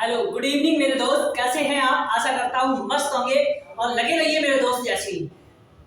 Hello good evening मेरे दोस्त, कैसे हैं आप? आशा करता हूँ मस्त होंगे और लगे रहिए मेरे दोस्त जैसे ही,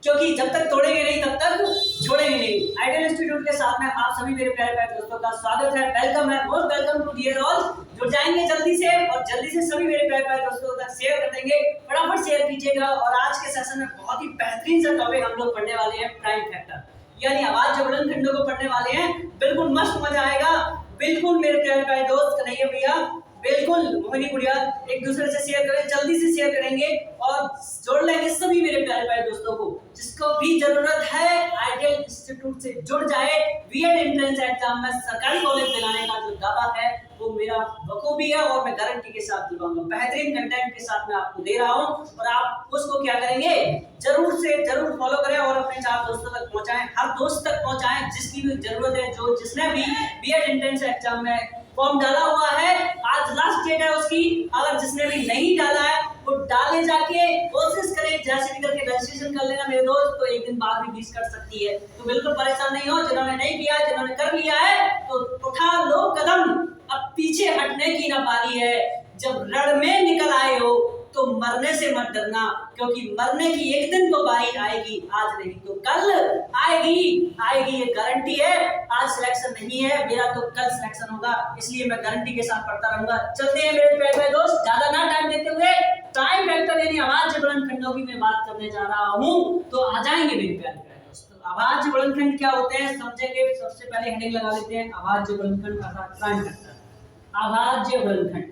क्योंकि जब तक तोड़ेंगे नहीं तब तक छोड़ेंगे नहीं। आइडियल इंस्टीट्यूट के साथ में आप सभी मेरे प्यारे प्यारे दोस्तों का स्वागत है, वेलकम है, most welcome to dear all. जुड़ जाएंगे जल्दी से और जल्दी से सभी मेरे प्यारे प्यारे दोस्तों तक शेयर कर देंगे, फटाफट शेयर कीजिएगा। और आज के सेशन में बहुत ही बेहतरीन सा टॉपिक हम लोग पढ़ने वाले हैं, प्राइम फैक्टर यानी आवाज जबरन खंडों को पढ़ने वाले हैं। बिल्कुल मस्त मजा आएगा, बिल्कुल मेरे प्यारे प्यारे दोस्त कन्हैया भैया, बिल्कुल मोहिनी गुड़िया, एक दूसरे से शेयर करें, जल्दी से शेयर करेंगे और जोड़ लेंगे सभी मेरे प्यारे प्यारे दोस्तों को। जिसको भी जरूरत है आइडियल इंस्टीट्यूट से जुड़ जाए। बीएड एंट्रेंस एग्जाम में सरकारी कॉलेज दिलाने का जो दावा है वो मेरा बखूबी है और मैं गारंटी के साथ दिलवाऊंगा। बेहतरीन कंटेंट के साथ मैं आपको दे रहा हूं और आप उसको क्या करेंगे, जरूर से जरूर फॉलो करें और अपने 4 दोस्तों तक पहुंचाएं, हर दोस्त तक पहुंचाएं जिसकी भी जरूरत है, जो जिसने भी बीएड एंट्रेंस एग्जाम में फॉर्म डाला हुआ है। आज लास्ट डेट है उसकी, अगर जिसने भी नहीं डाला है वो डाले, जाके कोशिश करें जैसे भी करके रजिस्ट्रेशन कर लेना मेरे दोस्त, तो एक दिन बाद भी मिस कर सकती है। तो बिल्कुल परेशान नहीं हो, जिन्होंने नहीं किया है, जिन्होंने कर लिया है तो उठा लो कदम, अब पीछे हटने की ना बारी है। जब रण में निकल आए हो तो मरने से मत डरना, क्योंकि मरने की एक दिन तो बारी आएगी, आज नहीं तो कल आएगी ये गारंटी है। आज सिलेक्शन नहीं है मेरा तो कल सिलेक्शन होगा, इसलिए मैं गारंटी के साथ पढ़ता रहूंगा। चलते हैं मेरे प्यारे दोस्त, ज्यादा ना टाइम देते हुए टाइम फैक्टर यानी आवाज जबरन खंडों की मैं बात करने जा रहा हूं, तो आ जाएंगे मेरे प्यारे दोस्त। आवाज जबरन खंड क्या होते हैं समझेंगे। सबसे पहले हेडिंग लगा लेते हैं, आवाज जबरन खंड अर्थात प्राइम फैक्टर। आवाज जबरन खंड,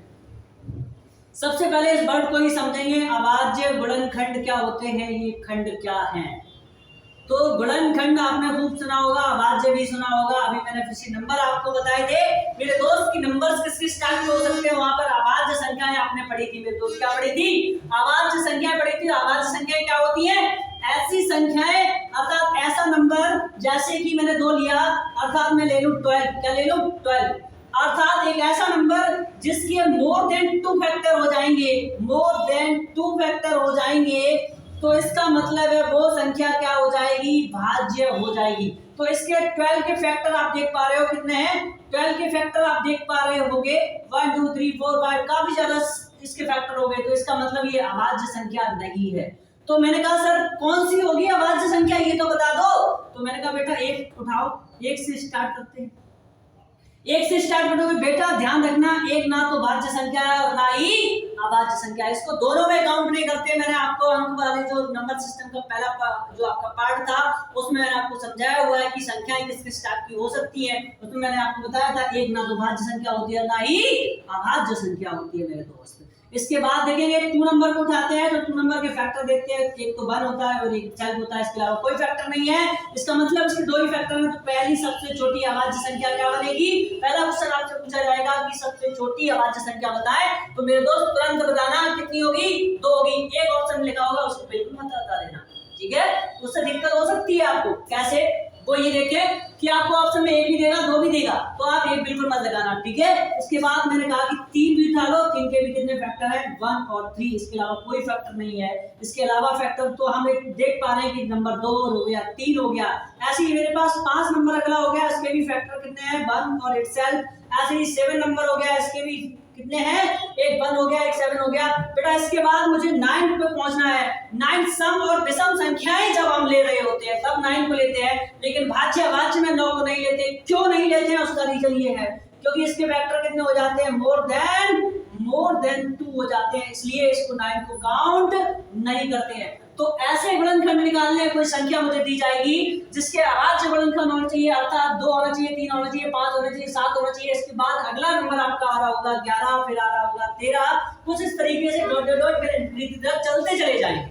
सबसे पहले इस वर्ड को ही समझेंगे। आवाज गुणनखंड क्या होते हैं, ये खंड क्या हैं। तो गुणनखंड आपने खूब सुना होगा, आवाज भी सुना होगा। अभी मैंने किसी नंबर आपको बताए थे मेरे दोस्त की, नंबर्स किस किस टाइप के हो सकते हैं। वहां पर आवाज संख्याएं आपने पढ़ी थी मेरे दोस्त, क्या पढ़ी थी? आवाज संख्याएं पढ़ी थी। आवाज संख्याएं क्या होती है? ऐसी संख्याएं अर्थात ऐसा नंबर, जैसे कि मैंने 2 लिया अर्थात मैं ले लूं 12, क्या ले लूं 12, अर्थात एक ऐसा नंबर जिसके मोर देन 2 फैक्टर हो जाएंगे, मोर देन 2 फैक्टर हो जाएंगे, तो इसका मतलब है वो संख्या क्या हो जाएगी, भाज्य हो जाएगी। तो इसके 12 के फैक्टर आप देख पा रहे हो कितने हैं, 12 के फैक्टर आप देख पा रहे होंगे 1 2 3 4 5, काफी ज्यादा इसके फैक्टर हो गए। तो इसका मतलब ये अभाज्य संख्या नहीं है। तो मैंने कहा सर कौन सी होगी अभाज्य संख्या, ये तो बता दो। तो मैंने कहा बेटा 1 उठाओ, 1 से स्टार्ट करते हैं। 1 से स्टार्ट करोगे बेटा, ध्यान रखना 1 ना तो भाज्य संख्या है और ना ही अभाज्य संख्या है, इसको दोनों में काउंट नहीं करते। मैंने आपको अंक वाले जो नंबर सिस्टम का पहला जो आपका पार्ट था उसमें मैंने आपको समझाया हुआ है कि संख्याएं किस किस टाइप की हो सकती हैं। उसमें मैंने आपको बताया था 1 ना तो भाज्य संख्या होती है ना ही अभाज्य संख्या होती है मेरे दोस्त। इसके बाद देखेंगे 2 नंबर को उठाते हैं तो 2 नंबर के फैक्टर देखते हैं, एक तो 1 होता है और एक 12 होता है, इसके अलावा कोई फैक्टर नहीं है। इसका मतलब इसके 2 ही फैक्टर हैं। तो पहली सबसे छोटी अभाज्य संख्या क्या बनेगी? पहला क्वेश्चन आपसे पूछा जाएगा कि सबसे छोटी अभाज्य संख्या बताएं, तो मेरे दोस्त तुरंत बताना कितनी होगी, 2 होगी। एक ऑप्शन लिखा होगा उसको बिल्कुल मत बता देना, ठीक है? उससे दिक्कत हो सकती है आपको, कैसे? वो ये देखे कि आपको ऑप्शन में 1 भी देगा 2 भी देगा, तो आप 1 बिल्कुल मत लगाना, ठीक है? इसके बाद मैंने कहा कि 3 भी उठा लो, 3 के भी कितने फैक्टर हैं, 1 और 3, इसके अलावा कोई फैक्टर नहीं है। इसके अलावा फैक्टर तो हम देख पा रहे हैं कि नंबर 2 हो गया, 3 हो गया, ऐसे ही मेरे पास 5 नंबर अगला हो गया, इसके भी फैक्टर कितने हैं, 1 और 8 7। ऐसे ही 7 नंबर हो गया, इसके भी कितने हैं, एक 1 हो गया, एक 7 हो गया। बेटा इसके बाद मुझे 9 पे पहुंचना है। 9 सम और विषम संख्याएं जब हम ले रहे होते हैं तब 9 को लेते हैं, लेकिन भाज्य अभाज्य में 9 को नहीं लेते। क्यों नहीं लेते हैं उसका रीजन ये है क्योंकि इसके फैक्टर कितने हो जाते हैं, मोर देन 2 हो जाते हैं, इसलिए इसको 9 को काउंट नहीं करते हैं। तो ऐसे गुणनखंड निकालने कोई संख्या मुझे दी जाएगी जिसके अभाज्य गुणनखंड होना चाहिए, अर्थात 2 होना चाहिए, 3 होना चाहिए, 5 होना चाहिए, 7 होना चाहिए। इसके बाद अगला नंबर आपका आ रहा होगा 11, फिर आ रहा होगा 13, कुछ इस तरीके से डॉट डॉट फिर चलते चले जाएंगे।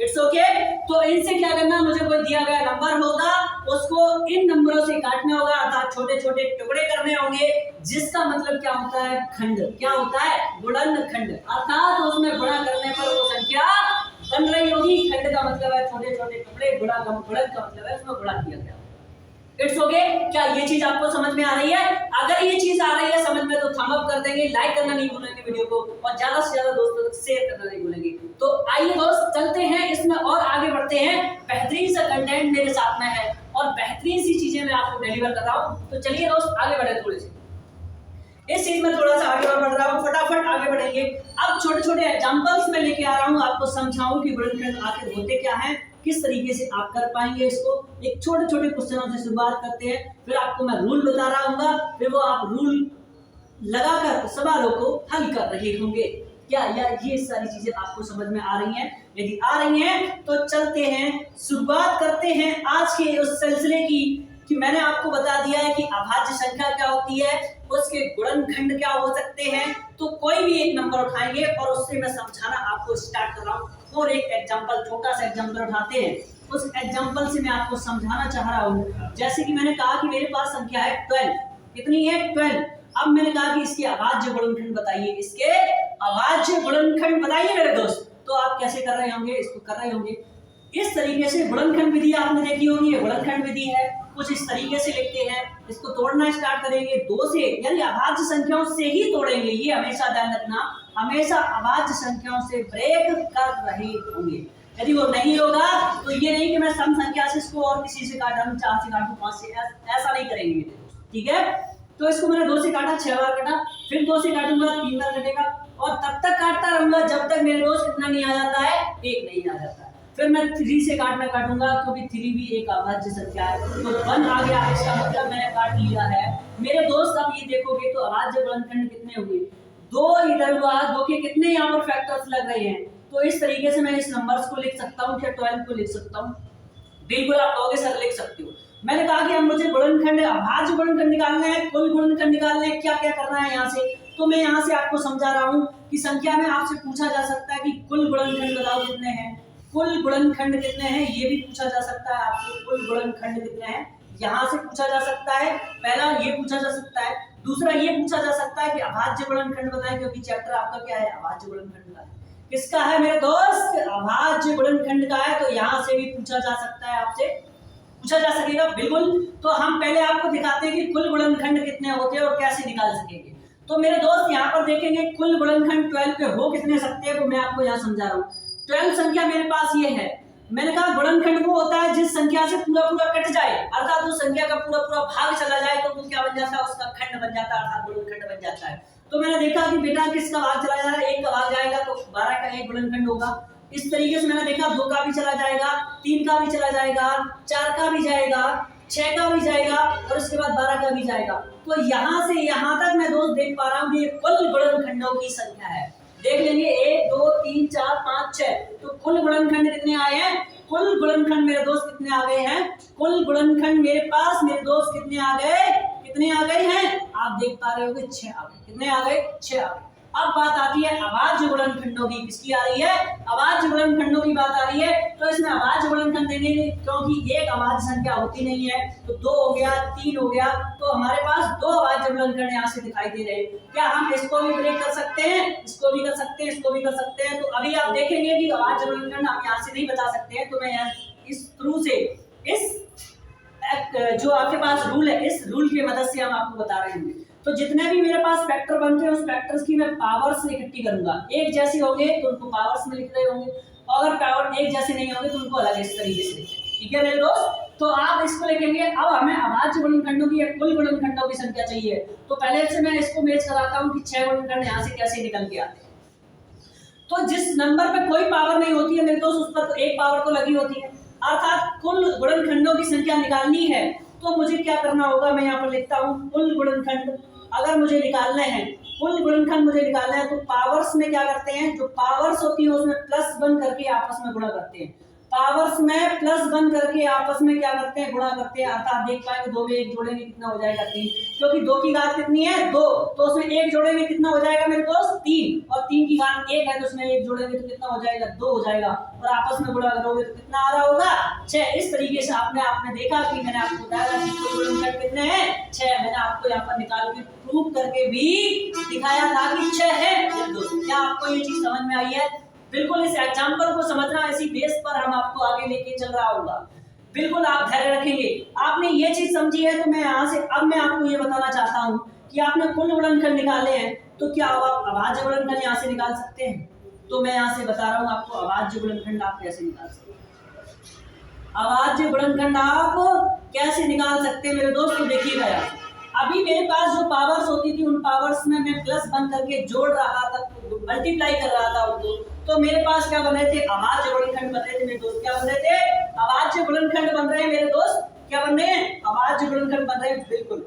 It's okay. तो इनसे क्या करना, मुझे कोई दिया गया नंबर होगा उसको इन नंबरों से काटना होगा, अर्थात छोटे छोटे टुकड़े करने होंगे, जिसका मतलब क्या होता है, खंड। क्या होता है, गुणनखंड, अर्थात उसमें गुणा करने पर वो संख्या बन रही होगी। खंड का मतलब है छोटे छोटे टुकड़े, गुणा का मतलब है उसमें गुणा किया गया। It's okay. क्या ये चीज आपको समझ में आ रही है? अगर ये चीज आ रही है समझ में तो थंब अप कर देंगे, लाइक करना नहीं भूलेंगे वीडियो को, और ज्यादा से ज्यादा दोस्तों तक शेयर करना नहीं भूलेंगे। तो आइए दोस्त चलते हैं इसमें और आगे बढ़ते हैं। बेहतरीन सा कंटेंट मेरे साथ में है और बेहतरीन सी चीजें मैं आपको डिलीवर कर रहा हूं। तो चलिए दोस्त आगे बढ़े थोड़े से। इस चीज में थोड़ा सा आगे बढ़ रहा हूँ, फटाफट आगे बढ़ेंगे। अब छोटे छोटे एग्जांपल्स में लेके आ रहा हूँ, आपको समझाऊं कि गुणनखंड आखिर होते क्या हैं, किस तरीके से आप कर पाएंगे इसको। एक छोटे छोटे क्वेश्चनों से शुरुआत करते हैं, फिर आपको मैं रूल बता रहा हूँ, फिर वो आप रूल लगाकर सवालों को हल कर रहे होंगे। क्या या ये सारी चीजें आपको समझ में आ रही हैं? यदि आ रही हैं तो चलते हैं, शुरुआत करते हैं आज के उस सिलसिले की कि मैंने आपको बता दिया है कि अभाज्य संख्या क्या होती है, उसके गुणनखंड क्या हो सकते हैं। तो कोई भी एक नंबर उठाएंगे और उससे मैं समझाना आपको स्टार्ट कर रहा हूँ। और एक एग्जांपल, छोटा सा एग्जांपल उठाते हैं, उस एग्जांपल से मैं आपको समझाना चाह रहा हूँ। जैसे कि मैंने कहा कि मेरे पास संख्या है 12, कितनी है 12। अब मैंने कहा कि इसके अभाज्य गुणनखंड बताइए, इसके अभाज्य गुणनखंड बताइए मेरे दोस्त। तो आप कैसे कर रहे होंगे, इसको कर रहे होंगे इस तरीके से। गुणनखंड विधि आपने देखी होगी, ये गुणनखंड विधि है, कुछ इस तरीके से लिखते हैं, इसको तोड़ना स्टार्ट करेंगे 2 से, यानी अभाज्य संख्याओं से ही तोड़ेंगे। ये हमेशा ध्यान रखना, हमेशा अभाज्य संख्याओं से ब्रेक कर रहे होंगे। यदि वो नहीं होगा तो ये नहीं कि मैं सम संख्या से इसको और किसी से काटा, 4 से काटूं, 5 से, ऐसा नहीं करेंगे, ठीक है। तो इसको मैंने 2 से काटा, 6 बार काटा, फिर 2 से काटूंगा, 3 बार कटेगा, और तब तक काटता रहूंगा जब तक मेरे दोस्त कितना नहीं आ जाता है, 1 नहीं आ जाता है। फिर मैं 3 से काटूंगा, क्योंकि 3 भी एक अभाज्य संख्या है, तो 1 आ गया, इसका मतलब मैंने काट लिया है मेरे दोस्त। अब ये देखोगे तो अभाज्य गुणनखंड कितने हुए, 2 इधर हुआ, 2 के कितने यहाँ पर फैक्टर्स लग रहे हैं। तो इस तरीके से मैं इस नंबर्स को लिख सकता हूँ, क्या 12 को लिख सकता हूँ, बिल्कुल आप कहोगे सर लिख सकते हो। मैंने कहा कि अब मुझे गुणनखंड, अभाज्य गुणनखंड निकालना है, कुल गुणनखंड निकालना है, क्या क्या करना है यहाँ से। तो मैं यहाँ से आपको समझा रहा हूँ कि संख्या में आपसे पूछा जा सकता है कि कुल गुणनखंड बताओ कितने हैं, कुल गुणनखंड कितने हैं, ये भी पूछा जा सकता है आपसे, कुल गुणनखंड कितने हैं, यहाँ से पूछा जा सकता है। पहला ये पूछा जा सकता है, दूसरा ये पूछा जा सकता है कि अभाज्य गुणनखंड बताएं, क्योंकि चैप्टर आपका क्या है, अभाज्य गुणनखंड का है। किसका है मेरे दोस्त, अभाज्य गुणनखंड का है। तो यहाँ से भी पूछा जा सकता है, आपसे पूछा जा सकेगा, बिल्कुल। तो हम पहले आपको दिखाते हैं कि कुल गुणनखंड कितने होते हैं और कैसे निकाल सकेंगे। तो मेरे दोस्त यहाँ पर देखेंगे कुल गुणनखंड 12 के हो कितने सकते हैं, तो मैं आपको यहाँ समझा रहा हूँ। 12 संख्या मेरे पास ये है, मैंने कहा गुणनखंड वो होता है जिस संख्या से पूरा पूरा कट जाए, अर्थात उस संख्या का पूरा पूरा भाग चला जाए, तो वो क्या बन जाता है, उसका खंड बन जाता है, अर्थात गुणनखंड बन जाता है। तो मैंने देखा कि बेटा किसका भाग चला जा रहा है, 1 का भाग जाएगा, तो 12 का 1 गुणनखंड होगा। इस तरीके से मैंने देखा 2 का भी चला जाएगा, 3 का भी चला जाएगा, 4 का भी जाएगा, 6 का भी जाएगा, और उसके बाद 12 का भी जाएगा। तो यहाँ से यहाँ तक मैं दोस्त देख पा रहा हूँ ये कुल गुणनखंडों की संख्या है। देख लेंगे 1 2 3 4 5 6, तो कुल गुणनखंड कितने आए हैं, कुल गुणनखंड मेरे दोस्त कितने आ गए हैं, कुल गुणनखंड मेरे पास मेरे दोस्त कितने आ गए, कितने आ गए हैं, आप देख पा रहे होगे 6 आ गए। कितने आ गए, 6 आ गए। अब बात आती है अभाज्य गुणनखंडों की, किसकी आ रही है, अभाज्य गुणनखंडों की बात आ रही है। तो इसमें अभाज्य गुणनखंड देंगे, क्योंकि एक अभाज्य संख्या होती नहीं है, तो 2 हो गया, 3 हो गया, तो हमारे पास 2 अभाज्य गुणनखंड यहाँ से दिखाई दे रहे हैं। क्या हम इसको भी ब्रेक कर सकते हैं, इसको भी कर सकते हैं, इसको भी कर सकते हैं। तो अभी आप देखेंगे कि अभाज्य गुणनखंड हम यहाँ से नहीं बता सकते हैं, तो मैं यहाँ इस थ्रू से, इस जो आपके पास रूल है, इस रूल की मदद से हम आपको बता रहे हैं। तो जितने भी मेरे पास फैक्टर बनते हैं, उस फैक्टर्स की मैं पावर्स इकट्ठी करूंगा। एक जैसे होंगे तो उनको पावर्स में लिख रहे होंगे, अगर पावर एक जैसे नहीं होंगे तो उनको अलग इस तरीके से, ठीक है मेरे दोस्त। तो आप इसको लिखेंगे। अब हमें अभाज्य गुणनखंडों की या कुल गुणनखंडों की संख्या चाहिए, तो पहले से मैं इसको मैच कराता हूँ कि 6 गुणनखंड यहाँ से कैसे निकल के आते हैं। तो जिस नंबर पे कोई पावर नहीं होती है मेरे दोस्त, उस पर 1 पावर तो लगी होती है, अर्थात कुल गुणनखंडों की संख्या निकालनी है। तो मुझे क्या करना होगा, मैं यहाँ पर लिखता हूँ कुल गुणनखंड। अगर मुझे निकालना है, कुल गुणनखंड मुझे निकालना है, तो पावर्स में क्या करते हैं, जो पावर्स होती है उसमें +1 करके आपस में गुणा करते हैं। पावर्स में +1 करके आपस में क्या करते हैं, गुणा करते हैं। अर्थात देख पाएंगे 2 में 1 जोड़ेंगे कितना हो जाएगा, 3, क्योंकि 2 की घात कितनी है, 2, तो उसमें 1 जोड़ेंगे कितना हो जाएगा मेरे दोस्त, 3, और 3 की घात 1 है, तो उसमें 1 जोड़ेंगे तो कितना हो जाएगा, 2 हो जाएगा, और आपस में गुणा करोगे तो कितना आ रहा होगा, 6। इस तरीके से आपने देखा कि मैंने आपको बताया कि कुल गुणनखंड कितने हैं, 6। मैंने आपको यहाँ पर निकाल के प्रूव करके भी दिखाया था कि 6 है। क्या आपको ये चीज समझ में आई है? बिल्कुल इस एग्जाम्पल को समझना, इसी बेस पर हम आपको आगे लेके चल रहा होगा। बिल्कुल आप धैर्य रखेंगे। आपने ये चीज समझी है, तो मैं यहाँ से अब मैं आपको ये बताना चाहता हूँ कि आपने कुल गुणनखंड निकाले हैं, तो क्या आप अभाज्य गुणनखंड यहाँ से निकाल सकते हैं? तो मैं यहाँ से बता रहा हूँ आपको अभाज्य गुणनखंड आप कैसे निकाल सकते हैं। अभाज्य गुणनखंड आप कैसे निकाल सकते हैं मेरे दोस्त, देखिएगा यार। अभी मेरे पास जो पावर्स होती थी उन पावर्स में मैं प्लस बन करके जोड़ रहा था, मल्टीप्लाई कर रहा था उनको, तो मेरे पास क्या बन रहे थे, अभाज्य गुणनखंड बन रहे थे मेरे दोस्त। क्या बन रहे थे, अभाज्य गुणनखंड बन रहे हैं मेरे दोस्त। क्या बन रहे हैं, अभाज्य गुणनखंड बन रहे हैं, बिल्कुल।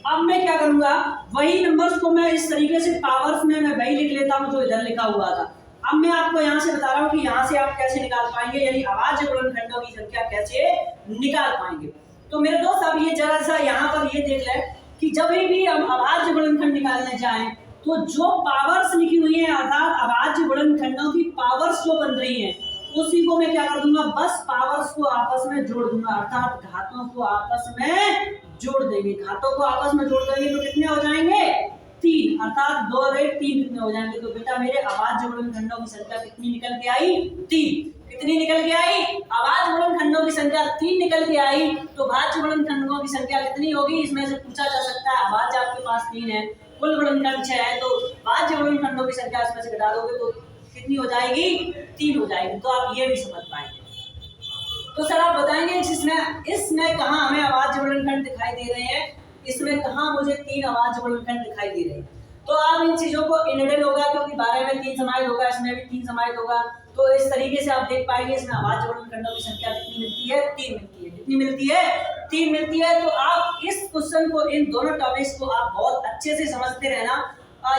अब मैं क्या करूंगा, वही नंबर्स को मैं इस तरीके से पावर्स में मैं वही लिख लेता हूं जो इधर लिखा हुआ था। अब मैं आपको यहाँ से बता रहा हूँ कि यहाँ से आप कैसे निकाल पाएंगे, यानी अभाज्य गुणनखंडों की संख्या कैसे निकाल पाएंगे। तो मेरे दोस्त अब ये जरा सा यहाँ पर ये देख लें कि जब भी हम अभाज्य गुणनखंड निकालने जाएं तो जो पावर्स लिखी हुई हैं, अर्थात अभाज्य गुणनखंडों की पावर्स जो बन रही हैं, उसी को मैं क्या कर दूंगा, बस पावर्स को आपस में जोड़ दूंगा, अर्थात घातों को आपस में जोड़ देंगे। घातों को आपस में जोड़ देंगे तो कितने हो जाएंगे, 3, अर्थात 2 और 1 3 कितने हो जाएंगे। तो बेटा मेरे अभाज्य गुणनखंडों की संख्या कितनी निकल के आई, 3। कितनी निकल के आई, अभाज्य गुणनखंडों की संख्या 3 निकल के आई। तो भाज्य गुणनखंडों की संख्या कितनी होगी, इसमें से पूछा जा सकता है। अभाज्य आपके पास 3 है, कुल गुणनखंड 6 है, तो भाज्य गुणनखंडों की संख्या इसमें से घटा दोगे तो कितनी हो जाएगी, 3 हो जाएगी। तो आप ये भी समझ पाएंगे। तो सर आप बताएंगे इसमें कहाँ हमें अभाज्य गुणनखंड दिखाई दे रहे हैं, इसमें कहाँ मुझे 3 अभाज्य गुणनखंड दिखाई दे रहे हैं। तो आप इन चीजों को इनडेल होगा क्योंकि 12 में 3 समाहित होगा, इसमें भी 3 समाहित होगा। तो इस तरीके से आप देख पाएंगे इसमें अभाज्य गुणनखंडों की संख्या कितनी मिलती है, 3 मिलती है। कितनी मिलती है, 3 मिलती है। तो आप इस क्वेश्चन को, इन दोनों टॉपिक्स को आप बहुत अच्छे से समझते रहना।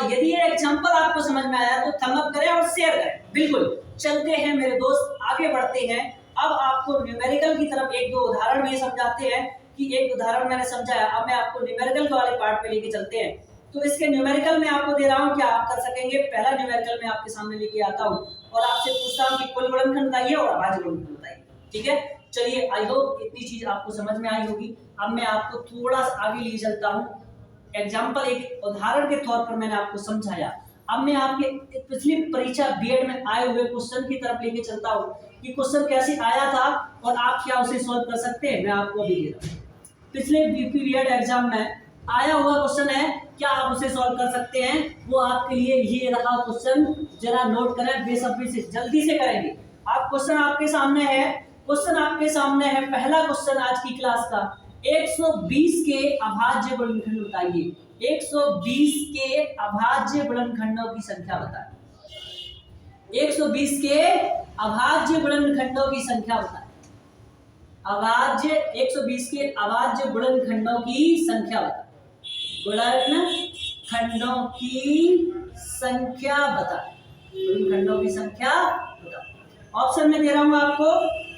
यदि ये एग्जाम्पल आपको समझ में आया तो थंब अप करें और शेयर करें। बिल्कुल, चलते हैं मेरे दोस्त, आगे बढ़ते हैं। अब आपको न्यूमेरिकल की तरफ 1-2 उदाहरण भी समझाते हैं कि एक उदाहरण मैंने समझाया, अब मैं आपको न्यूमेरिकल वाले पार्ट पे लेके चलते हैं। तो इसके न्यूमेरिकल में आपको दे रहा हूँ, क्या आप कर सकेंगे। पहला न्यूमेरिकल मैं आपके सामने लेके आता हूँ और आपसे पूछता हूँ कि कुल गुणनखंड बताइए और अभाज्य गुणनखंड बताइए। ठीक है, चलिए, आई होप इतनी चीज आपको समझ में आई होगी। अब मैं आपको थोड़ा सा आगे ले चलता हूँ। एग्जाम्पल, एक उदाहरण के तौर पर मैंने आपको समझाया। अब मैं आपके पिछली परीक्षा बीएड में आए हुए क्वेश्चन की तरफ लेके चलता हूँ कि क्वेश्चन कैसे आया था और आप क्या उसे सॉल्व कर सकते हैं। मैं आपको अभी दे रहा हूँ, पिछले बीपी बीएड एग्जाम में आया हुआ क्वेश्चन है, क्या आप उसे सॉल्व कर सकते हैं। वो आपके लिए ये रहा क्वेश्चन, जरा नोट करें, बेसब्री से जल्दी से करेंगे। आप क्वेश्चन आपके सामने है, क्वेश्चन आपके सामने है, पहला क्वेश्चन आज की क्लास का। 120 के अभाज्य गुणनखंड बताइए। 120 के अभाज्य गुणनखंडों की संख्या बताएं। 120 के अभाज्य गुणनखंडों की संख्या बताएं। 120 के अभाज्य गुणनखंडों की संख्या बताएं। गुणनखंडों की संख्या बताएं। गुणनखंडों की संख्या बताएं। ऑप्शन में दे रहा हूं आपको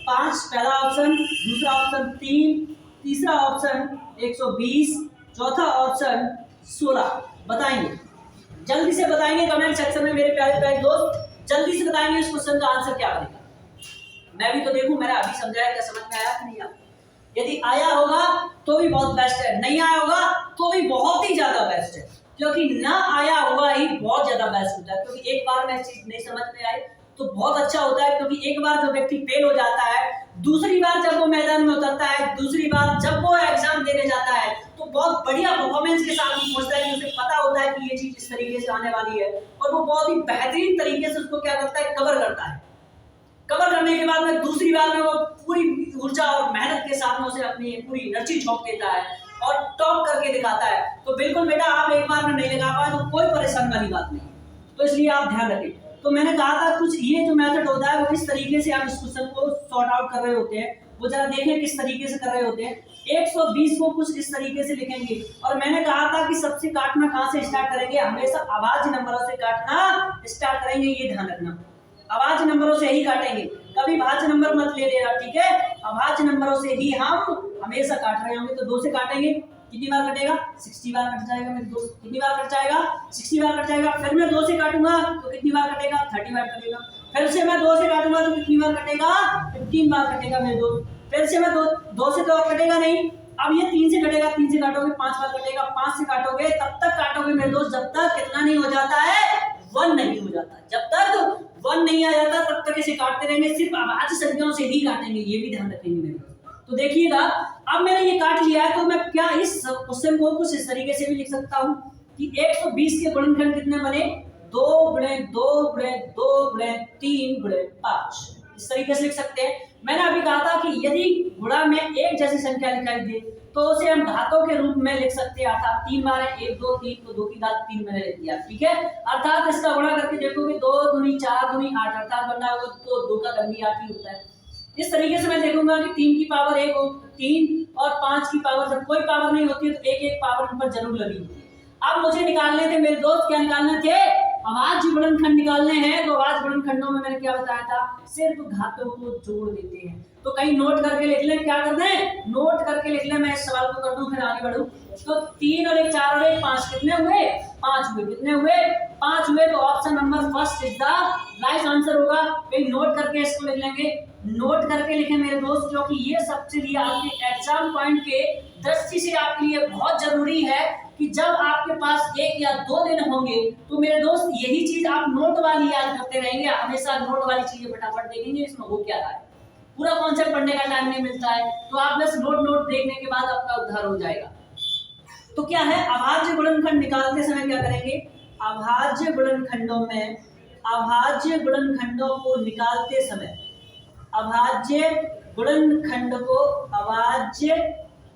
5, पहला ऑप्शन, दूसरा ऑप्शन 3, तीसरा ऑप्शन 120, चौथा ऑप्शन 16। बताएंगे, जल्दी से बताएंगे कमेंट सेक्शन में मेरे प्यारे प्यारे दोस्त, जल्दी से बताएंगे इस क्वेश्चन का आंसर क्या बनेगा। मैं भी तो देखूं मैंने अभी समझाया, क्या समझ में आया कि नहीं आया। यदि आया होगा तो भी बहुत बेस्ट है, नहीं आया होगा तो भी बहुत ही ज्यादा बेस्ट है, क्योंकि ना आया हुआ ही बहुत ज्यादा बेस्ट होता है। क्योंकि एक बार में चीज नहीं समझ में आए तो बहुत अच्छा होता है, क्योंकि एक बार जो व्यक्ति फेल हो जाता है, दूसरी बार जब वो मैदान में उतरता है, दूसरी बार जब वो एग्जाम देने जाता है तो बहुत बढ़िया परफॉर्मेंस के साथ ही पहुंचता है कि उसे पता होता है कि ये चीज इस तरीके से आने वाली है, और वो बहुत ही बेहतरीन तरीके से उसको क्या करता है, कवर करता है। कवर करने के बाद में दूसरी बार में वो पूरी ऊर्जा और मेहनत के साथ में उसे अपनी पूरी एनर्जी झोंक देता है और टॉप करके दिखाता है। तो बिल्कुल बेटा, आप एक बार में नहीं लगा पाए तो कोई परेशान वाली बात नहीं, तो इसलिए आप ध्यान रखें। तो मैंने कहा था कुछ ये जो मेथड होता है वो इस तरीके से आप इस क्वेश्चन को सॉर्ट आउट कर रहे होते हैं, वो जरा देखें किस तरीके से कर रहे होते हैं। 120 को कुछ इस तरीके से लिखेंगे, और मैंने कहा था कि सबसे काटना कहाँ से स्टार्ट करेंगे, हमेशा अभाज्य नंबरों से काटना स्टार्ट करेंगे, ये ध्यान रखना। अभाज्य नंबरों से ही काटेंगे, कभी भाज्य नंबर मत ले लेना, ठीक है। अभाज्य नंबरों से ही हम हमेशा काट रहे होंगे। तो 2 से काटेंगे, कितनी बार कटेगा, 60 बार कट जाएगा मेरे दोस्त। कितनी बार कट जाएगा, 60 बार कट जाएगा। फिर मैं 2 से काटूंगा तो कितनी बार कटेगा, 30 बार कटेगा। फिर से मैं 2 से काटूंगा तो कितनी बार कटेगा, 15 बार कटेगा मेरे दोस्त। फिर से मैं 2 से तो कटेगा नहीं, अब ये 3 से कटेगा, 3 से काटोगे 5 बार कटेगा, 5 से काटोगे तब तक काटोगे मेरे दोस्त जब तक कितना नहीं हो जाता है, 1 नहीं हो जाता। जब तक 1 नहीं आ जाता तब तक इसे काटते रहेंगे, सिर्फ अभाज्य संख्याओं से ही काटेंगे, ये भी ध्यान रखेंगे मेरे दोस्त। तो देखिएगा, अब मैंने ये काट लिया है, तो मैं क्या इस क्वेश्चन को कुछ इस तरीके से भी लिख सकता हूँ कि 120 के गुणनखंड कितने बने, 2 गुणे 2 गुणे 2 गुणे 3 गुणे 5, इस तरीके से लिख सकते हैं। मैंने अभी कहा था कि यदि गुणा में एक जैसी संख्या दिखाई दे तो उसे हम घातों के रूप में लिख सकते हैं, अर्थात 3 बार 1 2 3 तो 2 की घात 3 मैंने लिख दिया, ठीक है। अर्थात इसका गुणा करके देखोगे 2 दूनी 4 दूनी 8, अर्थात बनना होगा तो 2 का घन भी 8 ही होता है। इस तरीके से मैं देखूंगा कि 3 की पावर 1 3 और 5 की पावर, जब कोई पावर नहीं होती है तो एक एक पावर ऊपर जरूर लगी होती है। अब मुझे निकालने थे मेरे दोस्त, क्या निकालने थे, अभाज्य गुणनखंड निकालने हैं। तो अभाज्य गुणनखंडों में मैंने क्या बताया था, सिर्फ घातों को जोड़ देते हैं। तो कहीं नोट करके लिख लें, क्या करते हैं, नोट करके लिख लें। मैं इस सवाल को कर दूं फिर आगे बढ़ूं। तो 3 और 1 4 और 1 5 कितने हुए, 5 हुए, कितने हुए, 5 हुए। तो option number first is the right answer होगा। कहीं नोट करके इसको लिख लेंगे, नोट करके लिखें मेरे दोस्त, क्योंकि ये सबसे लिए आपके एग्जाम पॉइंट के दृष्टि से आपके लिए बहुत जरूरी है कि जब आपके पास 1 या 2 दिन होंगे तो मेरे दोस्त यही चीज आप नोट वाली याद करते रहेंगे, हमेशा नोट वाली चीजें फटाफट देखेंगे इसमें हो क्या रहा है। पूरा कॉन्सेप्ट पढ़ने का टाइम नहीं मिलता है, तो आप बस नोट देखने के बाद आपका उद्धार हो जाएगा। तो क्या है, अभाज्य गुणनखंड निकालते समय क्या करेंगे, अभाज्य गुणनखंडों में, अभाज्य गुणनखंडों को निकालते समय, अभाज्य गुणनखंड को, अभाज्य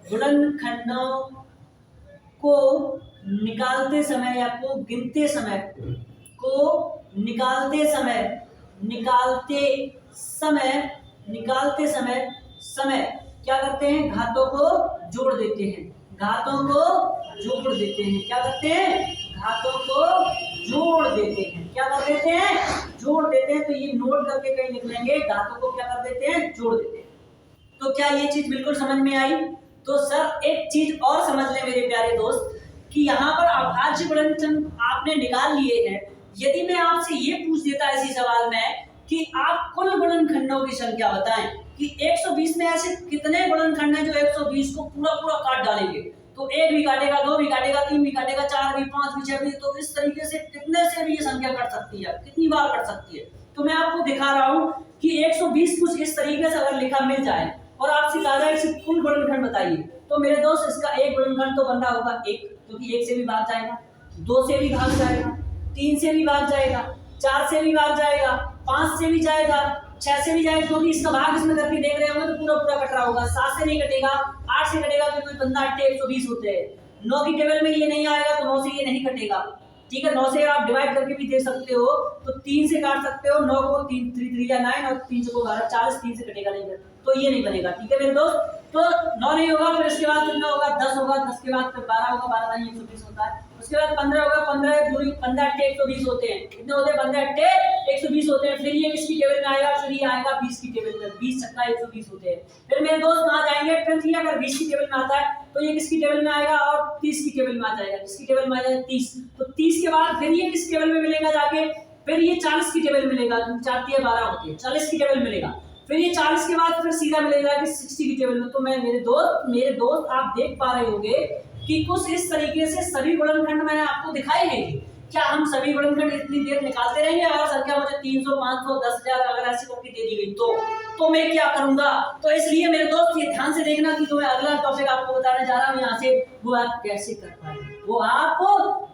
गुणनखंडों को निकालते समय या को गिनते समय, को निकालते समय, निकालते समय क्या करते हैं, घातों को जोड़ देते हैं, घातों को जोड़ देते हैं। क्या करते हैं, घातों को जोड़ देते हैं। क्या कर देते हैं, जोड़ देते हैं। तो ये नोट करके कहीं लिख लेंगे, घातों को क्या कर देते हैं, जोड़ देते हैं। तो क्या ये चीज बिल्कुल समझ में आई। तो सर एक चीज और समझ ले मेरे प्यारे दोस्त कि यहाँ पर अभाज्य गुणनखंड आपने निकाल लिए हैं। यदि मैं आपसे ये पूछ देता इसी सवाल में कि आप कुल गुणनखंडों की संख्या बताएं कि 120 में ऐसे कितने गुणनखंड हैं जो 120 को पूरा पूरा काट डालेंगे, तो 1 भी काटेगा, 2 भी काटेगा, 3 भी काटेगा, 4 भी, 5 भी, 6 भी। तो इस तरीके से कितने से भी ये संख्या कट सकती है, कितनी बार कट सकती है। तो मैं आपको दिखा रहा हूँ कि 120 कुछ इस तरीके से अगर लिखा मिल जाए और आपसे कहा जाए इससे कुल गुणनखंड बताइए, तो मेरे दोस्त इसका एक गुणनखंड तो बन रहा होगा 1, क्योंकि 1 से भी भाग जाएगा, 2 से भी भाग जाएगा, 3 से भी भाग जाएगा, 4 से भी भाग जाएगा, 5 से भी जाएगा, 6 से भी जाएगा, क्योंकि इसका भाग इसमें करके देख रहे होंगे तो पूरा पूरा कट रहा होगा। 7 से नहीं कटेगा, 8 से कटेगा, क्योंकि 15 8 120 होते हैं। 9 की टेबल में ये नहीं आएगा तो 9 से ये नहीं कटेगा, ठीक है। 9 से आप डिवाइड करके भी दे सकते हो, तो 3 से काट सकते हो, 9 को 3 3 या 9 और 3 को 12, 40, 3 से कटेगा नहीं, तो ये नहीं बनेगा, ठीक है मेरे दोस्त। तो 9 नहीं होगा, फिर इसके बाद कितना होगा, 10 होगा, 10 के बाद फिर 12 होगा, 12 नहीं 120 होता है। उसके बाद 15 होगा, 15 दूरी 15 8 120 होते हैं, कितने होते हैं, 15 8 120 होते हैं। फिर ये किसकी टेबल में आएगा, फिर ये आएगा 20 की टेबल में, 20 छक्का 120 होते हैं। फिर मेरे दोस्त कहाँ जाएंगे, फिर ये अगर 20 की टेबल में आता है तो ये किसकी टेबल में आएगा, और 30 की टेबल में आ जाएगा, किसकी टेबल में आ जाएगा, 30। तो 30 के बाद फिर ये किस टेबल में मिलेगा जाके, फिर ये 40 की टेबल में मिलेगा, 4 3 12 होती है, 40 की टेबल मिलेगा। फिर ये 40 के बाद फिर सीधा मिलेगा कि 60 की टेबल में। तो मैं मेरे दोस्त आप देख पा रहे होंगे कि कुछ इस तरीके से सभी गुणनखंड मैंने आपको दिखाए हैं। क्या हम सभी गुणनखंड इतनी देर निकालते रहेंगे? अगर संख्या मुझे 300 500 10,000 अगर ऐसी करके दे दी गई तो मैं क्या करूंगा? तो इसलिए मेरे दोस्त ये ध्यान से देखना कि जो मैं अगला टॉपिक आपको बताने जा रहा हूँ यहाँ से, वो आप कैसे कर पाएंगे, वो आप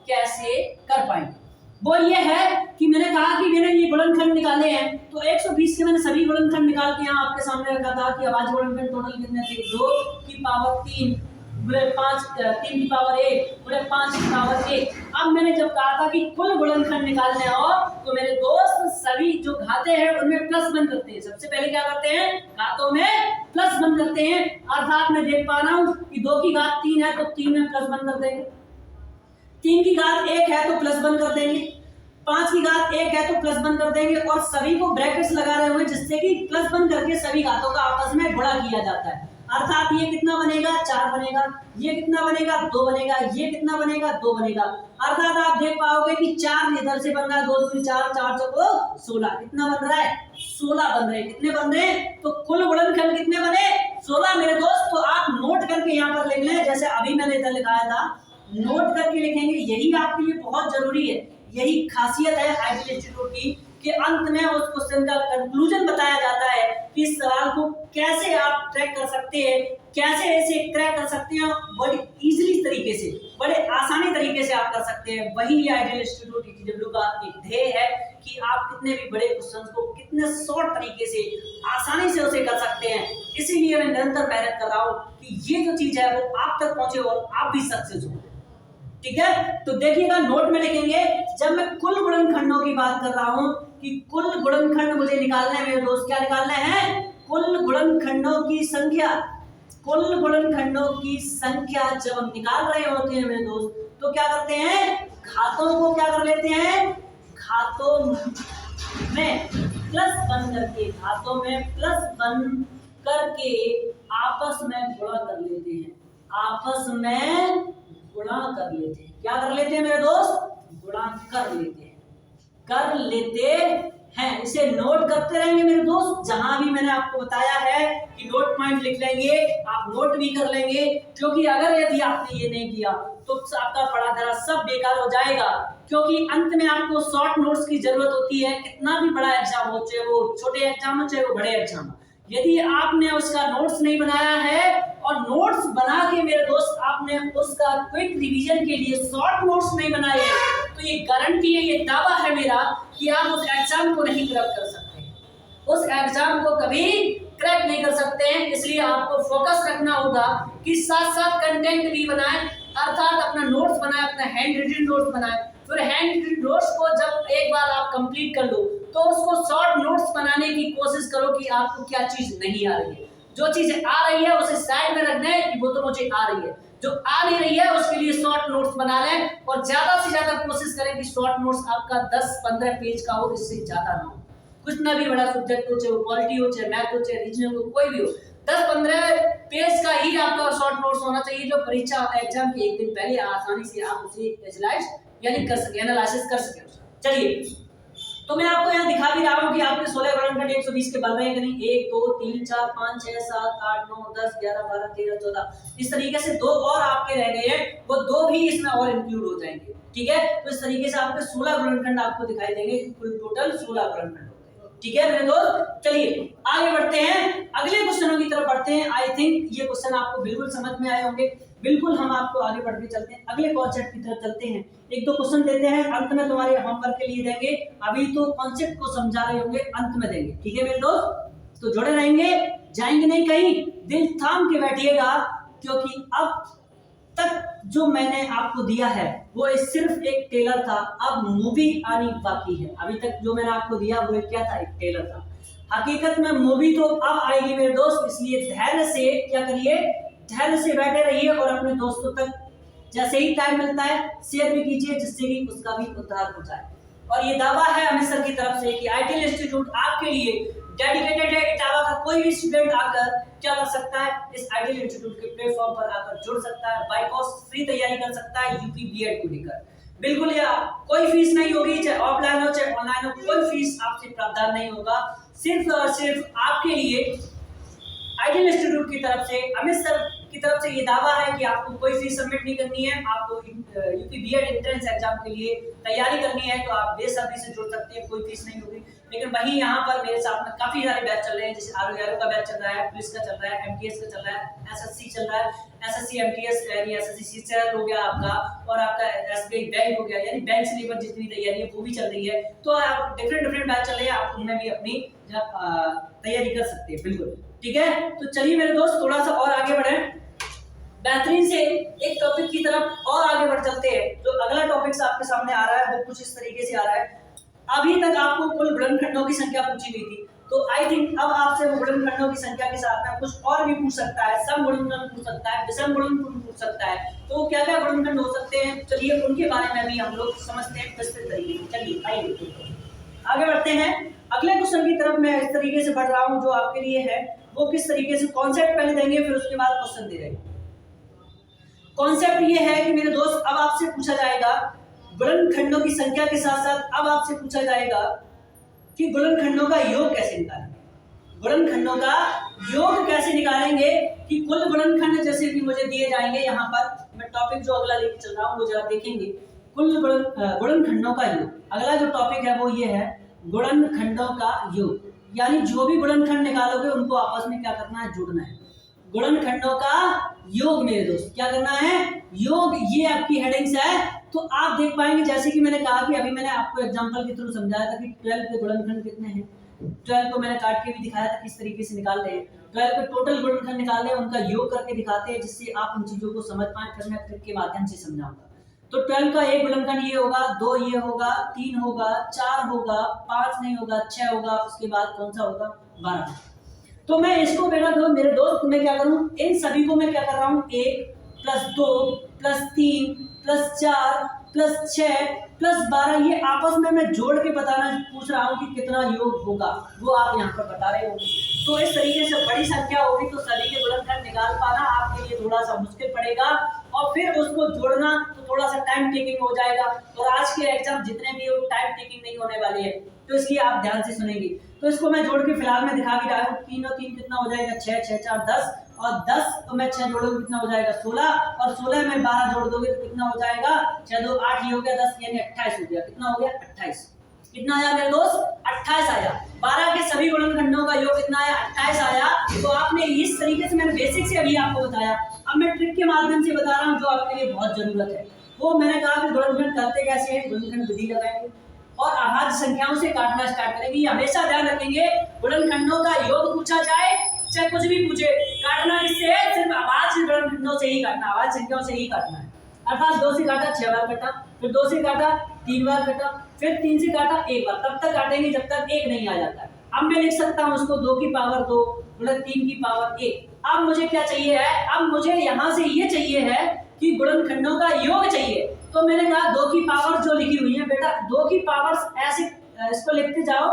कैसे कर पाएंगे। वो ये है कि मैंने कहा कि मैंने ये गुणनखंड निकाले हैं, तो 120 के मैंने सभी गुणनखंड निकाल के यहाँ आपके सामने रखा था कि अभाज्य गुणनखंड टोटल कितने थे, 2 की पावर 3 गुणे 5, 3 की पावर 1 गुणे 5 की पावर 1। अब मैंने जब कहा था कि कुल गुणनखंड निकालने हो तो मेरे दोस्त सभी जो घाते हैं उनमें प्लस बन करते हैं। सबसे पहले क्या करते हैं, घातों में प्लस बन करते हैं। अर्थात मैं देख पा रहा हूँ कि 2 की घात 3 है तो 3 में प्लस बन कर देंगे, 3 की घात 1 है तो प्लस बन कर देंगे, 5 की घात 1 है तो प्लस बन कर देंगे, और सभी को ब्रैकेट्स लगा रहे हुए जिससे कि प्लस बन करके सभी घातों का आपस में गुणा किया जाता है। अर्थात ये कितना बनेगा, 4 बनेगा, ये कितना बनेगा, 2 बनेगा, ये कितना बनेगा, 2 बनेगा। अर्थात आप देख पाओगे कि 4 इधर से बन रहा है, 2 दूनी 4, 4 चौको 16, कितना बन रहा है, 16 बन रहे हैं। कितने बन रहे हैं, तो कुल गुणनखंड कितने बने, 16 मेरे दोस्त। तो आप नोट करके यहाँ पर लिख लें, जैसे अभी मैंने इधर लिखाया था, नोट करके लिखेंगे, यही आपके लिए बहुत जरूरी है। यही खासियत है आइडियल इंस्टीट्यूट की कि अंत में उस क्वेश्चन का कंक्लूजन बताया जाता है कि इस सवाल को कैसे आप ट्रैक कर सकते हैं, कैसे ऐसे क्रैक कर सकते हैं, बड़ी इजीली तरीके से, बड़े आसानी तरीके से आप कर सकते हैं। वही आइडियल इंस्टीट्यूट ETW का एक ध्येय है कि कि आप कितने भी बड़े क्वेश्चन को कितने शॉर्ट तरीके से आसानी से उसे कर सकते हैं। इसीलिए मैं निरंतर मेहनत कर रहा हूँ कि ये जो चीज है वो आप तक पहुंचे और आप भी सक्सेस हो। ठीक है, तो देखिएगा नोट में लिखेंगे, जब मैं कुल गुणनखंडों की बात कर रहा हूं कि कुल गुणनखंड मुझे निकालना है मेरे दोस्त, क्या निकालना है? कुल गुणनखंडों की संख्या। कुल गुणनखंडों की संख्या जब हम निकाल रहे होते हैं मेरे दोस्त, तो क्या करते हैं? घातों को क्या कर लेते हैं? घातों में प्लस बन करके, घातों में प्लस बन करके आपस में गुणा कर लेते हैं। आपस में गुणा कर लेते हैं। क्या कर लेते हैं मेरे दोस्त? गुणा कर लेते हैं। कर लेते हैं। इसे नोट करते रहेंगे मेरे दोस्त। जहां भी मैंने आपको बताया है कि नोट पॉइंट लिख लेंगे, आप नोट भी कर लेंगे, क्योंकि अगर यदि आपने ये नहीं किया तो आपका पढ़ा धरा सब बेकार हो जाएगा। क्योंकि अंत में आपको शॉर्ट नोट्स की जरूरत होती है। कितना भी बड़ा एग्जाम हो, चाहे वो छोटे एग्जाम हो चाहे वो बड़े एग्जाम हो, यदि आपने उसका नोट्स नहीं बनाया है और नोट्स बना के मेरे दोस्त आपने उसका क्विक रिवीजन के लिए शॉर्ट नोट्स नहीं बनाए हैं, तो ये गारंटी है, ये दावा है मेरा कि आप उस एग्जाम को नहीं क्रैक कर सकते हैं। उस एग्जाम को कभी क्रैक नहीं कर सकते हैं। इसलिए आपको फोकस रखना होगा कि साथ साथ कंटेंट भी बनाएं, अर्थात अपना नोट्स बनाएं, अपना हैंड रिटन नोट्स बनाएं। फिर हैंड रिटन नोट्स को जब एक बार आप कंप्लीट कर लो तो उसको शॉर्ट नोट्स बनाने की कोशिश करो कि आपको क्या चीज नहीं आ रही है। जो चीज आ रही है उसे साइड में रखना है कि वो तो मुझे आ रही है, जो आ नहीं रही है उसके लिए शॉर्ट नोट्स बना लें और ज्यादा से ज्यादा कोशिश करें कि शॉर्ट नोट्स आपका 10-15 पेज का हो, इससे ज्यादा ना हो। कुछ ना भी बड़ा सब्जेक्ट हो, चाहे वो पॉलिटी हो, चाहे मैथ हो, चाहे रीजनिंग हो, कोई भी हो, 10-15 पेज का ही आपका शॉर्ट नोट्स होना चाहिए, जो परीक्षा एग्जाम के एक दिन पहले आसानी से आप उसे एनालाइज यानी कर सके, एनालिसिस कर सके उसका। चलिए, तो मैं आपको यहाँ दिखा भी रहा हूँ कि आपके 16 गुणनखंड 120 के बन रहे हैं कि नहीं। 1 2 3 4 5 6 7 8 9 10 11 12 13 14 इस तरीके से 2 और आपके रह गए हैं, वो 2 भी इसमें और इंक्लूड हो जाएंगे। ठीक है, तो इस तरीके से आपके 16 गुणनखंड आपको दिखाई देंगे, कुल टोटल 16 गुणनखंड। ठीक है मेरे दोस्त, चलिए आगे बढ़ते हैं, अगले क्वेश्चनों की तरफ बढ़ते हैं। आई थिंक ये क्वेश्चन आपको बिल्कुल समझ में आए होंगे। बिल्कुल हम आपको आगे बढ़ते चलते हैं, अगले कॉन्सेप्ट की तरफ चलते हैं। एक दो क्वेश्चन देते हैं, अंत में तुम्हारे होमवर्क के लिए देंगे। अभी तो कॉन्सेप्ट को समझा रहे होंगे, अंत में देंगे। ठीक है मेरे दोस्त, तो जुड़े रहेंगे, जाएंगे नहीं कहीं, दिल थाम के बैठिएगा, क्योंकि अब तक जो मैंने आपको दिया है वो सिर्फ एक टेलर था, अब मूवी आनी बाकी है। अभी तक जो मैंने आपको दिया वो क्या था? एक टेलर था। हकीकत में मूवी तो अब आएगी मेरे दोस्त, इसलिए धैर्य से क्या करिए, धैर्य से बैठे रहिए और अपने दोस्तों तक जैसे ही टाइम मिलता है शेयर भी कीजिए, जिससे कि उसका भी उद्धार हो जाए। और ये दावा है हमें सर की तरफ से कि आईटीएल इंस्टीट्यूट आपके लिए डेडिकेटेड है। इटावा का कोई भी स्टूडेंट आकर क्या कर सकता है, इस आईटीएल इंस्टीट्यूट के प्लेटफॉर्म पर आकर जुड़ सकता है, बाय कॉस्ट फ्री तैयारी कर सकता है यूपी बीएड को लेकर। बिल्कुल, या कोई फीस नहीं होगी, चाहे ऑफलाइन हो चाहे ऑनलाइन हो, कोई फीस आपसे प्रावधान नहीं होगा। सिर्फ और सिर्फ आपके लिए आईटीएल इंस्टीट्यूट की तरफ से, अमित सर की तरफ से ये दावा है कि आपको कोई फीस सबमिट नहीं करनी है। आपको यूपी बीएड एंट्रेंस एग्जाम के लिए तैयारी करनी है तो आप बेसब्री से जुड़ सकते हैं, कोई फीस नहीं होगी। लेकिन वहीं यहाँ पर मेरे साथ में काफी सारे बैच चल रहे हैं, जैसे आरओ का बैच चल रहा है, पुलिस का चल रहा है, एमटीएस का चल रहा है, एसएससी चल रहा है, एसएससी एमटीएस यानी एसएससी सीसीएल हो गया आपका, और आपका एसबीआई बैंक हो गया, यानी बैंक से लेकर जितनी तैयारी है वो भी चल रही है। तो आप डिफरेंट बैच चल रहे हैं, आप उनमें भी अपनी तैयारी कर सकते हैं। बिल्कुल ठीक है, तो चलिए मेरे दोस्त थोड़ा सा और आगे बढ़े, बेहतरीन से एक टॉपिक की तरफ और आगे बढ़ चलते हैं। जो अगला टॉपिक आपके सामने आ रहा है वो कुछ इस तरीके से आ रहा है। अभी तक आपको कुल गुणनखंडों की संख्या पूछी गई थी, तो आई थिंक अब आपसे वो गुणनखंडों की संख्या के साथ में कुछ और भी पूछ सकता है। सम गुणनखंड पूछ सकता है, विषम गुणनखंड पूछ सकता है। तो क्या क्या गुणनखंड हो सकते हैं, चलिए उनके बारे में भी हम लोग समझते हैं विस्तृत तरीके से। चलिए आइए आगे बढ़ते हैं। अगले क्वेश्चन की तरफ मैं इस तरीके से बढ़ रहा हूँ, जो आपके लिए है वो किस तरीके से कॉन्सेप्ट पहले देंगे, फिर उसके बाद क्वेश्चन दे देंगे। कॉन्सेप्ट ये है कि मेरे दोस्त अब आपसे पूछा जाएगा गुणनखंडों की संख्या के साथ साथ अब आपसे पूछा जाएगा कि गुणनखंडों का योग कैसे निकालेंगे। गुणनखंडों का योग कैसे निकालेंगे कि कुल गुणनखंड जैसे कि मुझे दिए जाएंगे। यहाँ पर मैं टॉपिक जो अगला लेकर चल रहा हूँ वो जरा देखेंगे, कुल गुणनखंडों का योग। अगला जो टॉपिक है वो ये है गुणनखंडों का योग, यानी जो भी गुणनखंड निकालोगे उनको आपस में क्या करना है, जोड़ना है। गुणनखंडों का योग मेरे दोस्त। क्या करना है? योग। ये आपकी हेडिंग्स है। तो आप देख पाएंगे जैसे कि मैंने कहा कि अभी मैंने आपको एग्जांपल के थ्रू समझाया था कि 12 के गुणनखंड कितने हैं। 12 को मैंने काट के भी दिखाया था किस तरीके से निकाल रहे हैं। 12 के टोटल गुणनखंड निकाल रहे हैं, उनका योग करके दिखाते हैं, जिससे आप उन चीजों को समझ पाए। फिर मैं ट्रिक के माध्यम से समझाऊंगा। तो 12 का एक गुणनखंड ये होगा, 2 ये होगा, 3 होगा, 4 होगा, 5 नहीं होगा, 6 होगा, उसके बाद कौन सा होगा? 12। तो मैं इसको बेटा दो मेरे दोस्त मैं क्या करूं, इन सभी को मैं क्या कर रहा हूं, 1 + 2 + 3 + 4 + 6 + 12 ये आपस में मैं जोड़ के बताना पूछ रहा हूं कि कितना योग होगा, वो आप यहाँ पर बता रहे होंगे। तो इस तरीके से बड़ी संख्या होगी तो सभी के गुणनखंड निकाल पाना आपके लिए थोड़ा सा मुश्किल पड़ेगा, और फिर उसको जोड़ना तो थोड़ा सा टाइम टेकिंग हो जाएगा। और आज के एग्जाम जितने भी हो टाइम टेकिंग नहीं होने वाले हैं, तो इसलिए आप ध्यान से सुनेंगे। तो इसको मैं जोड़ के फिलहाल में दिखा भी रहा हूँ। 3 और 3 कितना हो जाएगा? 6, 6 4 10, और 10 तो मैं 6 जोड़ोगे कितना हो जाएगा? 16, और 16 में 12 जोड़ दोगे तो कितना हो जाएगा? 6 2 8, ये हो गया 10 यानी 28 हो गया। कितना हो गया? 28। कितना आया मेरे दोस्त? 28 आया। 12 के सभी गुणनखंडों का योग कितना आया? 28 आया। तो आपने इस तरीके से मैंने बेसिक से अभी आपको बताया, अब मैं ट्रिक के माध्यम से बता रहा हूँ जो आपके लिए बहुत जरूरत है। वो मैंने कहा कि गुणनखंड करते कैसे हैं, गुणनखंड विधि लगाएंगे और अभाज्य संख्याओं से काटना स्टार्ट करेंगे। हमेशा ध्यान रखेंगे गुणनखंडों का योग पूछा जाए चाहे कुछ भी पूछे, काटना किससे है? सिर्फ अभाज्य गुणनखंडों से ही काटना, अभाज्य संख्याओं से ही काटना है। अर्थात 2 से काटा 6 बार कटा, फिर 2 से काटा 3 बार कटा, फिर 3 से काटा 1 बार, तब तक काटेंगे जब तक 1 नहीं आ जाता। अब मैं लिख सकता हूँ उसको 2 की पावर 2 गुणा 3 की पावर 1। अब मुझे क्या चाहिए है? अब मुझे यहाँ से ये चाहिए है कि गुणनखंडों का योग चाहिए। तो मैंने कहा 2 की पावर जो लिखी हुई है बेटा, 2 की पावर ऐसे इसको लिखते जाओ,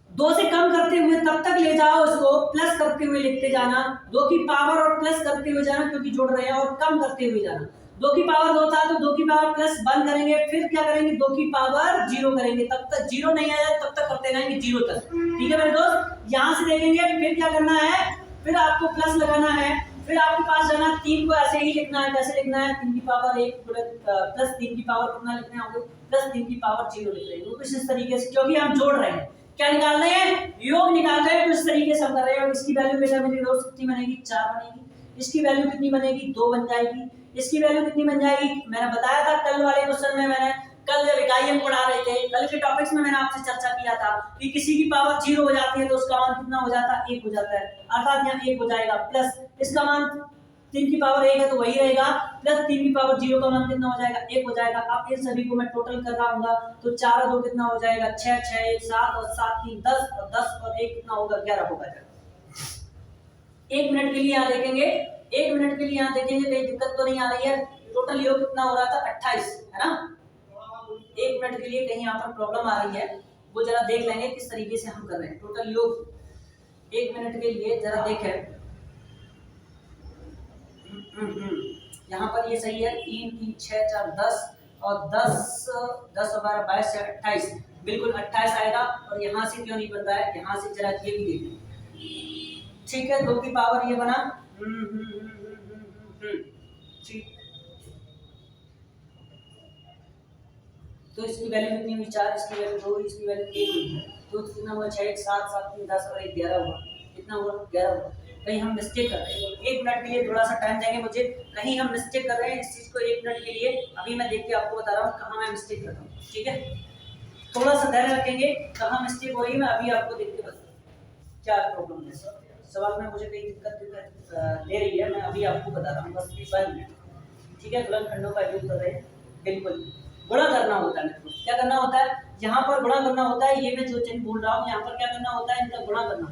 2 से कम करते हुए तब तक ले जाओ, इसको प्लस करते हुए लिखते जाना। 2 की पावर और प्लस करते हुए जाना क्योंकि जोड़ रहे हैं, और कम करते हुए जाना। 2 की पावर 2 था तो 2 की पावर प्लस बंद करेंगे, फिर क्या करेंगे? 2 की पावर 0 करेंगे, तब तक 0 नहीं आया तब तक करते रहेंगे 0 तक। ठीक है मेरे दोस्त, यहाँ से देखेंगे फिर क्या करना है, फिर आपको प्लस लगाना है, फिर आपके पास जाना 3 को ऐसे ही लिखना है। कैसे लिखना है? 3 की पावर 1 प्लस 3 की पावर कितना लिखना है? प्लस 3 की पावर 0 लिख रहे हैं। कुछ इस तरीके से, क्योंकि हम जोड़ रहे हैं। क्या निकाल रहे हैं? योग निकाल रहे हैं। तो इस तरीके से हम कर रहे हैं। और इसकी वैल्यू बेटा मेरी दोस्त कितनी बनेगी? 4 बनेगी। इसकी वैल्यू कितनी बनेगी? 2 बन जाएगी। इसकी वैल्यू कितनी बन जाएगी? मैंने बताया था कल वाले क्वेश्चन में, मैंने कल जब इकाई हम पढ़ा रहे थे, कल के टॉपिक्स में मैंने आपसे चर्चा किया था कि किसी की पावर 0 हो जाती है तो उसका मान कितना हो जाता है? 1 हो जाता है। अर्थात यहाँ 1 हो जाएगा, प्लस इसका मान 3 की पावर 1 है तो वही रहेगा, प्लस 3 की पावर 0 का मान कितना हो जाएगा? 1 हो जाएगा। अब इन सभी को मैं टोटल कर रहा हूँ तो 4 और 2 कितना हो जाएगा? 6, 6 1 7 और 7 3 10, और 10 और 1 कितना होगा? 11 होगा। 1 मिनट के लिए यहाँ देखेंगे, 1 मिनट के लिए यहाँ देखेंगे, कहीं दिक्कत तो नहीं आ रही है। टोटल योग कितना हो रहा था? 28, है ना? 1 मिनट के लिए कहीं यहाँ पर प्रॉब्लम आ रही है, वो जरा देख लेंगे किस तरीके से हम कर रहे हैं। टोटल योग 1 मिनट के लिए जरा देखें। यहाँ पर ये सही है, 3 3 6 4 10 और 10 10 और 12 22 से 28, बिल्कुल 28 आएगा। और यहाँ से क्यों नहीं बन रहा है? यहाँ से जरा ये भी देखें। ठीक है, 2 की पावर ये बना, ठीक। तो इसकी वैल्यू कितनी हुई? 4, इसकी वैल्यू 2, इसकी वैल्यू 1 हुई। तो कितना हुआ? 6 1 7 7 3 10 और 1 11 हुआ। कितना हुआ? 11 हुआ। कहीं हम मिस्टेक कर रहे हैं। 1 मिनट के लिए थोड़ा सा टाइम देंगे मुझे, कहीं हम मिस्टेक कर रहे हैं इस चीज को। 1 मिनट के लिए अभी मैं देख के आपको बता रहा हूँ कहाँ मैं मिस्टेक कर रहा हूँ। ठीक है, थोड़ा सा धैर्य रखेंगे, कहाँ मिस्टेक हो रही है मैं अभी आपको देख के बताऊँ क्या प्रॉब्लम है। सवाल में मुझे कहीं दिक्कत दे रही है, मैं अभी आपको बता रहा हूँ, बस 1 मिनट। ठीक है, गुणनखंडों का योग कर रहे हैं, बिल्कुल गुणा करना होता है। क्या करना होता है? यहाँ पर गुणा करना होता है। ये मैं जो चिन्ह बोल रहा हूँ यहाँ पर क्या करना होता है? इनका गुणा करना।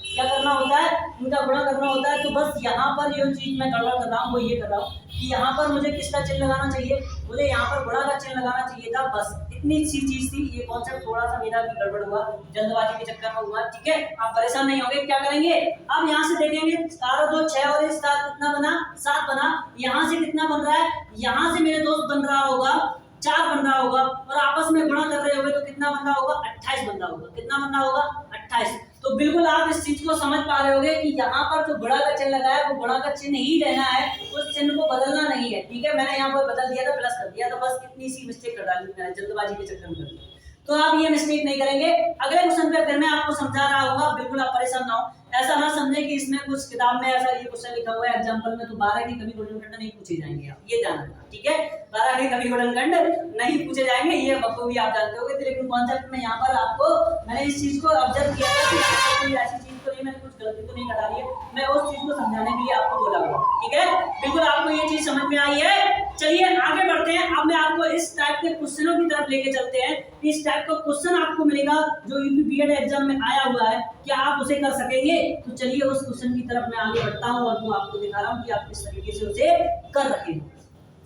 क्या करना होता है? इनका गुणा करना होता है। तो बस यहाँ पर जो चीज मैं गड़बड़ कर रहा हूँ वो ये कर रहा हूँ कि यहाँ पर मुझे किसका चिन्ह लगाना चाहिए? मुझे यहाँ पर गुणा का चिन्ह लगाना चाहिए था। बस इतनी सी चीज थी। ये कॉन्सेप्ट थोड़ा सा मेरा भी गड़बड़ हुआ, जल्दबाजी के चक्कर में हुआ। ठीक है, आप परेशान नहीं होंगे। क्या करेंगे? अब यहाँ से देखेंगे 4 और 2 6 और 7 कितना बना? 7 बना। यहाँ से कितना बन रहा है? यहाँ से मेरे दोस्त बन रहा होगा 4 बन रहा होगा, और आपस में गुणा कर रहे होंगे तो कितना बन रहा होगा? 28 बन रहा होगा। कितना बन रहा होगा? 28। तो बिल्कुल आप इस चीज को समझ पा रहे होंगे कि यहाँ पर जो गुणा का चिन्ह लगा है वो गुणा का चिन्ह ही रहना है, उस चिन्ह को बदलना नहीं है। ठीक है, मैंने यहाँ पर बदल दिया था, प्लस कर दिया था, बस इतनी सी मिस्टेक कर डाली मैंने, जल्दबाजी के चक्कर में कर दिया। तो आप ये मिस्टेक नहीं करेंगे। अगले क्वेश्चन पे फिर मैं आपको समझा रहा हूँ, बिल्कुल आप परेशान ना हो। ऐसा ना समझे कि इसमें कुछ किताब में ऐसा ये क्वेश्चन लिखा हुआ है एग्जांपल में, तो 12 की कभी गुणनखंड नहीं पूछे जाएंगे, आप ये ध्यान रखना, ठीक है। 12 के कभी गुणनखंड नहीं पूछे जाएंगे, ये बखूबी आप जानते होंगे। लेकिन कॉन्सेप्ट में यहाँ पर आपको मैंने इस चीज को ऑब्जर्व किया था कि कोई ऐसी चीज तो नहीं, मैंने कुछ गलती तो नहीं करा रही है, मैं उस चीज को समझाने के लिए आपको बोला हुआ, ठीक है। बिल्कुल आपको ये चीज समझ में आई है। चलिए आगे बढ़ते हैं। अब मैं आपको इस टाइप के क्वेश्चनों की तरफ लेके चलते हैं। इस टाइप का क्वेश्चन आपको मिलेगा जो यूपी बीएड एग्जाम में आया हुआ है, क्या आप उसे कर सकेंगे? तो चलिए उस क्वेश्चन की तरफ मैं आगे बढ़ता हूँ और वो आपको दिखा रहा हूँ कि आप किस तरीके से उसे कर रहे हैं।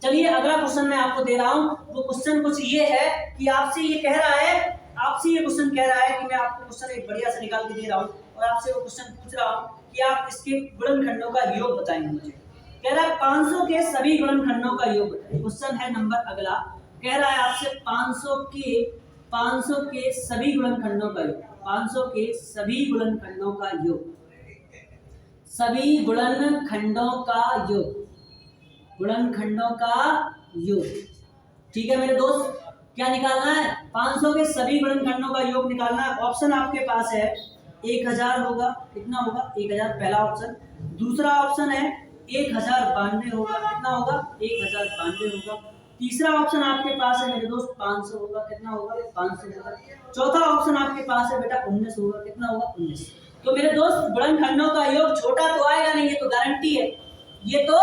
चलिए अगला क्वेश्चन मैं आपको दे रहा हूँ। वो क्वेश्चन कुछ ये है कि आपसे ये कह रहा है, आपसे ये क्वेश्चन कह रहा है कि मैं आपको क्वेश्चन एक बढ़िया से निकाल के दे रहा हूँ और आपसे वो क्वेश्चन पूछ रहा हूँ कि आप इसके गुणनखंडों का योग बताएंगे मुझे। कह रहा है 500 के सभी गुणनखंडों का योग बताएं। क्वेश्चन है नंबर अगला, कह रहा है आपसे 500 के सभी गुणनखंडों का योग, 500 के सभी गुणनखंडों का योग, सभी गुणनखंडों का योग, गुणनखंडों का योग, ठीक है मेरे दोस्त। क्या निकालना है? 500 के सभी गुणनखंडों का योग निकालना है। ऑप्शन आपके पास है 1000 होगा, कितना होगा 1000 पहला ऑप्शन। दूसरा ऑप्शन है 1092 होगा, कितना होगा 1092 होगा। तीसरा ऑप्शन आपके पास है मेरे दोस्त 500 होगा, कितना होगा 500 होगा। चौथा ऑप्शन आपके पास है बेटा 19 होगा, कितना होगा 19। तो मेरे दोस्त गुणनखंडों का योग छोटा तो आएगा नहीं, ये तो गारंटी है, ये तो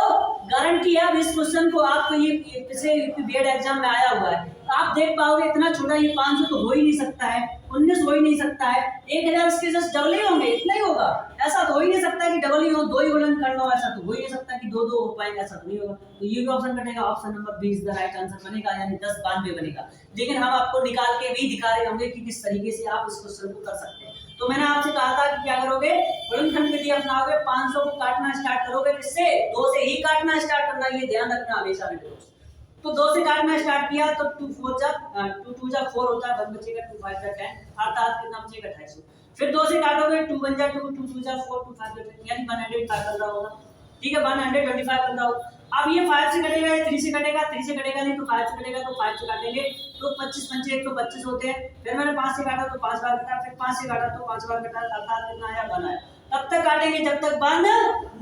गारंटी है। अब इस क्वेश्चन को आपको ये पिछले बीएड एग्जाम में आया हुआ है, आप देख पाओगे इतना छोटा, ये 500 तो हो ही नहीं सकता है, 19 हो ही नहीं सकता है, 1000 इसके जस्ट डबल ही होंगे, इतना ही होगा। ऐसा तो हो ही नहीं सकता कि डबल ही हो, दो ही गुणनखंड हो, ऐसा तो हो ही नहीं सकता कि दो हो पाएंगे, ऐसा तो नहीं होगा। तो ये भी ऑप्शन कटेगा, option number 20 the right answer बनेगा, यानी 1092 बनेगा। लेकिन हम आपको निकाल के भी दिखा रहे होंगे कि किस तरीके से आप इस क्वेश्चन को कर सकते हैं। तो मैंने आपसे कहा था कि क्या करोगे, गुणनखंड विधि अपनाओगे, 500 को काटना स्टार्ट करोगे, किससे? 2 से ही काटना स्टार्ट करना, ये ध्यान रखना हमेशा मेरे दोस्त। तो 2 से काटना स्टार्ट किया तो 2 4 जा 2 2 जा 4 होता है, 1 बचेगा, 2 5 जा 10, अर्थात कितना बचेगा 250। फिर 2 से काटोगे 2 1 जा 2, 2 2 जा 4, 2 5 जा 10, यानी 105 बन रहा होगा, ठीक है 125 बन रहा होगा। अब ये 5 से कटेगा, ये 3 से कटेगा, 3 से कटेगा नहीं तो 5 से कटेगा, तो 5 से काटेंगे तो 25 5 125 होते हैं। फिर मैंने 5 से काटा तो 5 बार कटा, फिर 5 से काटा तो 5 बार कटा, अर्थात कितना आया 1 आया। तब तक काटेंगे जब तक 1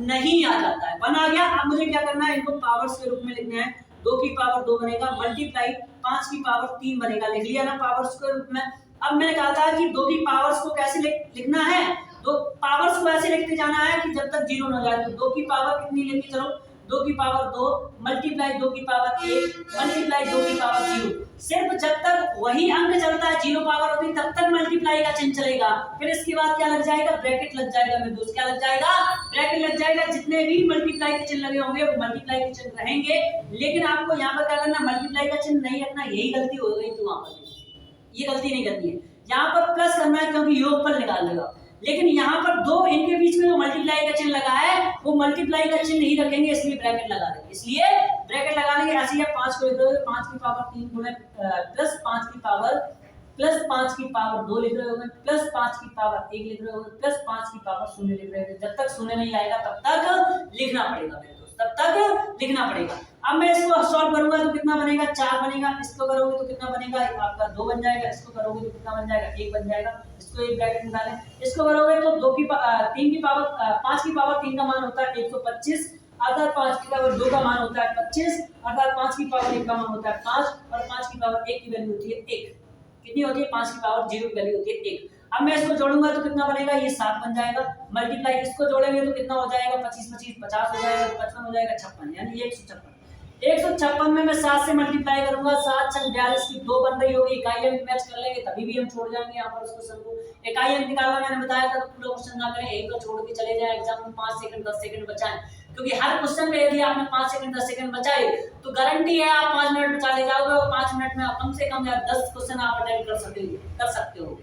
नहीं आ जाता है। 1 आ गया, अब मुझे क्या करना है, इनको पावर्स के रूप में लिखना है। 2 की पावर 2 बनेगा, मल्टीप्लाई 5 की पावर 3 बनेगा, लिख लिया ना पावर्स के रूप में। अब मैंने कहा था कि 2 की पावर्स को कैसे लिखना है, तो पावर्स को ऐसे लिखते जाना है कि जब तक 0 ना हो जाए। तो 2 की पावर कितनी लेके चलो, 2 की पावर 2 मल्टीप्लाई 2 की पावर 1 मल्टीप्लाई 2 की पावर 0। सिर्फ जब तक वही अंक चलता है, 0 पावर होती है, तब तक मल्टीप्लाई का चिन्ह चलेगा। फिर इसके बाद क्या लग जाएगा, ब्रैकेट लग जाएगा मेरे दोस्त, क्या लग जाएगा, ब्रैकेट लग जाएगा। जितने भी मल्टीप्लाई के चिन्ह लगे होंगे वो मल्टीप्लाई के चिन्ह रहेंगे। लेकिन आपको यहाँ पर क्या करना, मल्टीप्लाई का चिन्ह नहीं रखना, यही गलती हो गई थी वहां पर, ये गलती नहीं करनी है। यहाँ पर प्लस करना है क्योंकि योगफल निकाल देगा। लेकिन यहाँ पर 2 इनके बीच में जो मल्टीप्लाई का चिन्ह लगा है वो मल्टीप्लाई का चिन्ह नहीं रखेंगे, इसलिए ब्रैकेट लगा देंगे, इसलिए ब्रैकेट लगा लेंगे। ऐसे ही 5 को लिख रहे हो, 5 की पावर 3 गुणे प्लस 5 की पावर 2 लिख रहे हो, प्लस 5 की पावर 1 लिख रहे हो, प्लस 5 की पावर 0 लिख रहे हो। जब तक 0 नहीं आएगा तब तक लिखना पड़ेगा मेरे दोस्त, तब तक लिखना पड़ेगा। अब मैं इसको सॉल्व करूंगा तो कितना बनेगा, 4 बनेगा। इसको करोगे तो कितना बनेगा, आपका 2 बन जाएगा। इसको करोगे तो कितना बन जाएगा, 1 बन जाएगा। इसको एक ब्रैकेट में डालें। इसको करोगे तो 5 की पावर 3 का मान होता है 125, अर्थात 5 की पावर 2 का मान होता है 25, अर्थात 5 की पावर 1 का मान होता है 5, और 5 की पावर 1 की वैल्यू होती है 1। कितनी होती है, 5 की पावर 0 की वैल्यू होती है 1। अब मैं इसको जोड़ूंगा तो कितना बनेगा, ये 7 बन जाएगा। मल्टीप्लाई इसको जोड़ेंगे तो कितना हो जाएगा, 25 25 50 हो जाएगा, 55 हो जाएगा, 56 यानी 156। 156 में मैं 7 से मल्टीप्लाई करूंगा, 7 6 42 की 2 बन रही होगी। इकाई अंक मैच कर लेंगे तभी भी हम छोड़ जाएंगे यहाँ पर उस क्वेश्चन को। इकाई अंक निकालना मैंने बताया था, तो पूरा क्वेश्चन ना करें, एक को छोड़ के चले जाए एग्जाम में, 5 सेकंड 10 सेकंड बचाएं, क्योंकि हर क्वेश्चन में यदि आपने 5 सेकंड 10 सेकंड बचाए तो गारंटी है आप 5 मिनट बचा ले जाओगे, और 5 मिनट में कम से कम 10 क्वेश्चन आप अटेंड कर सकते हो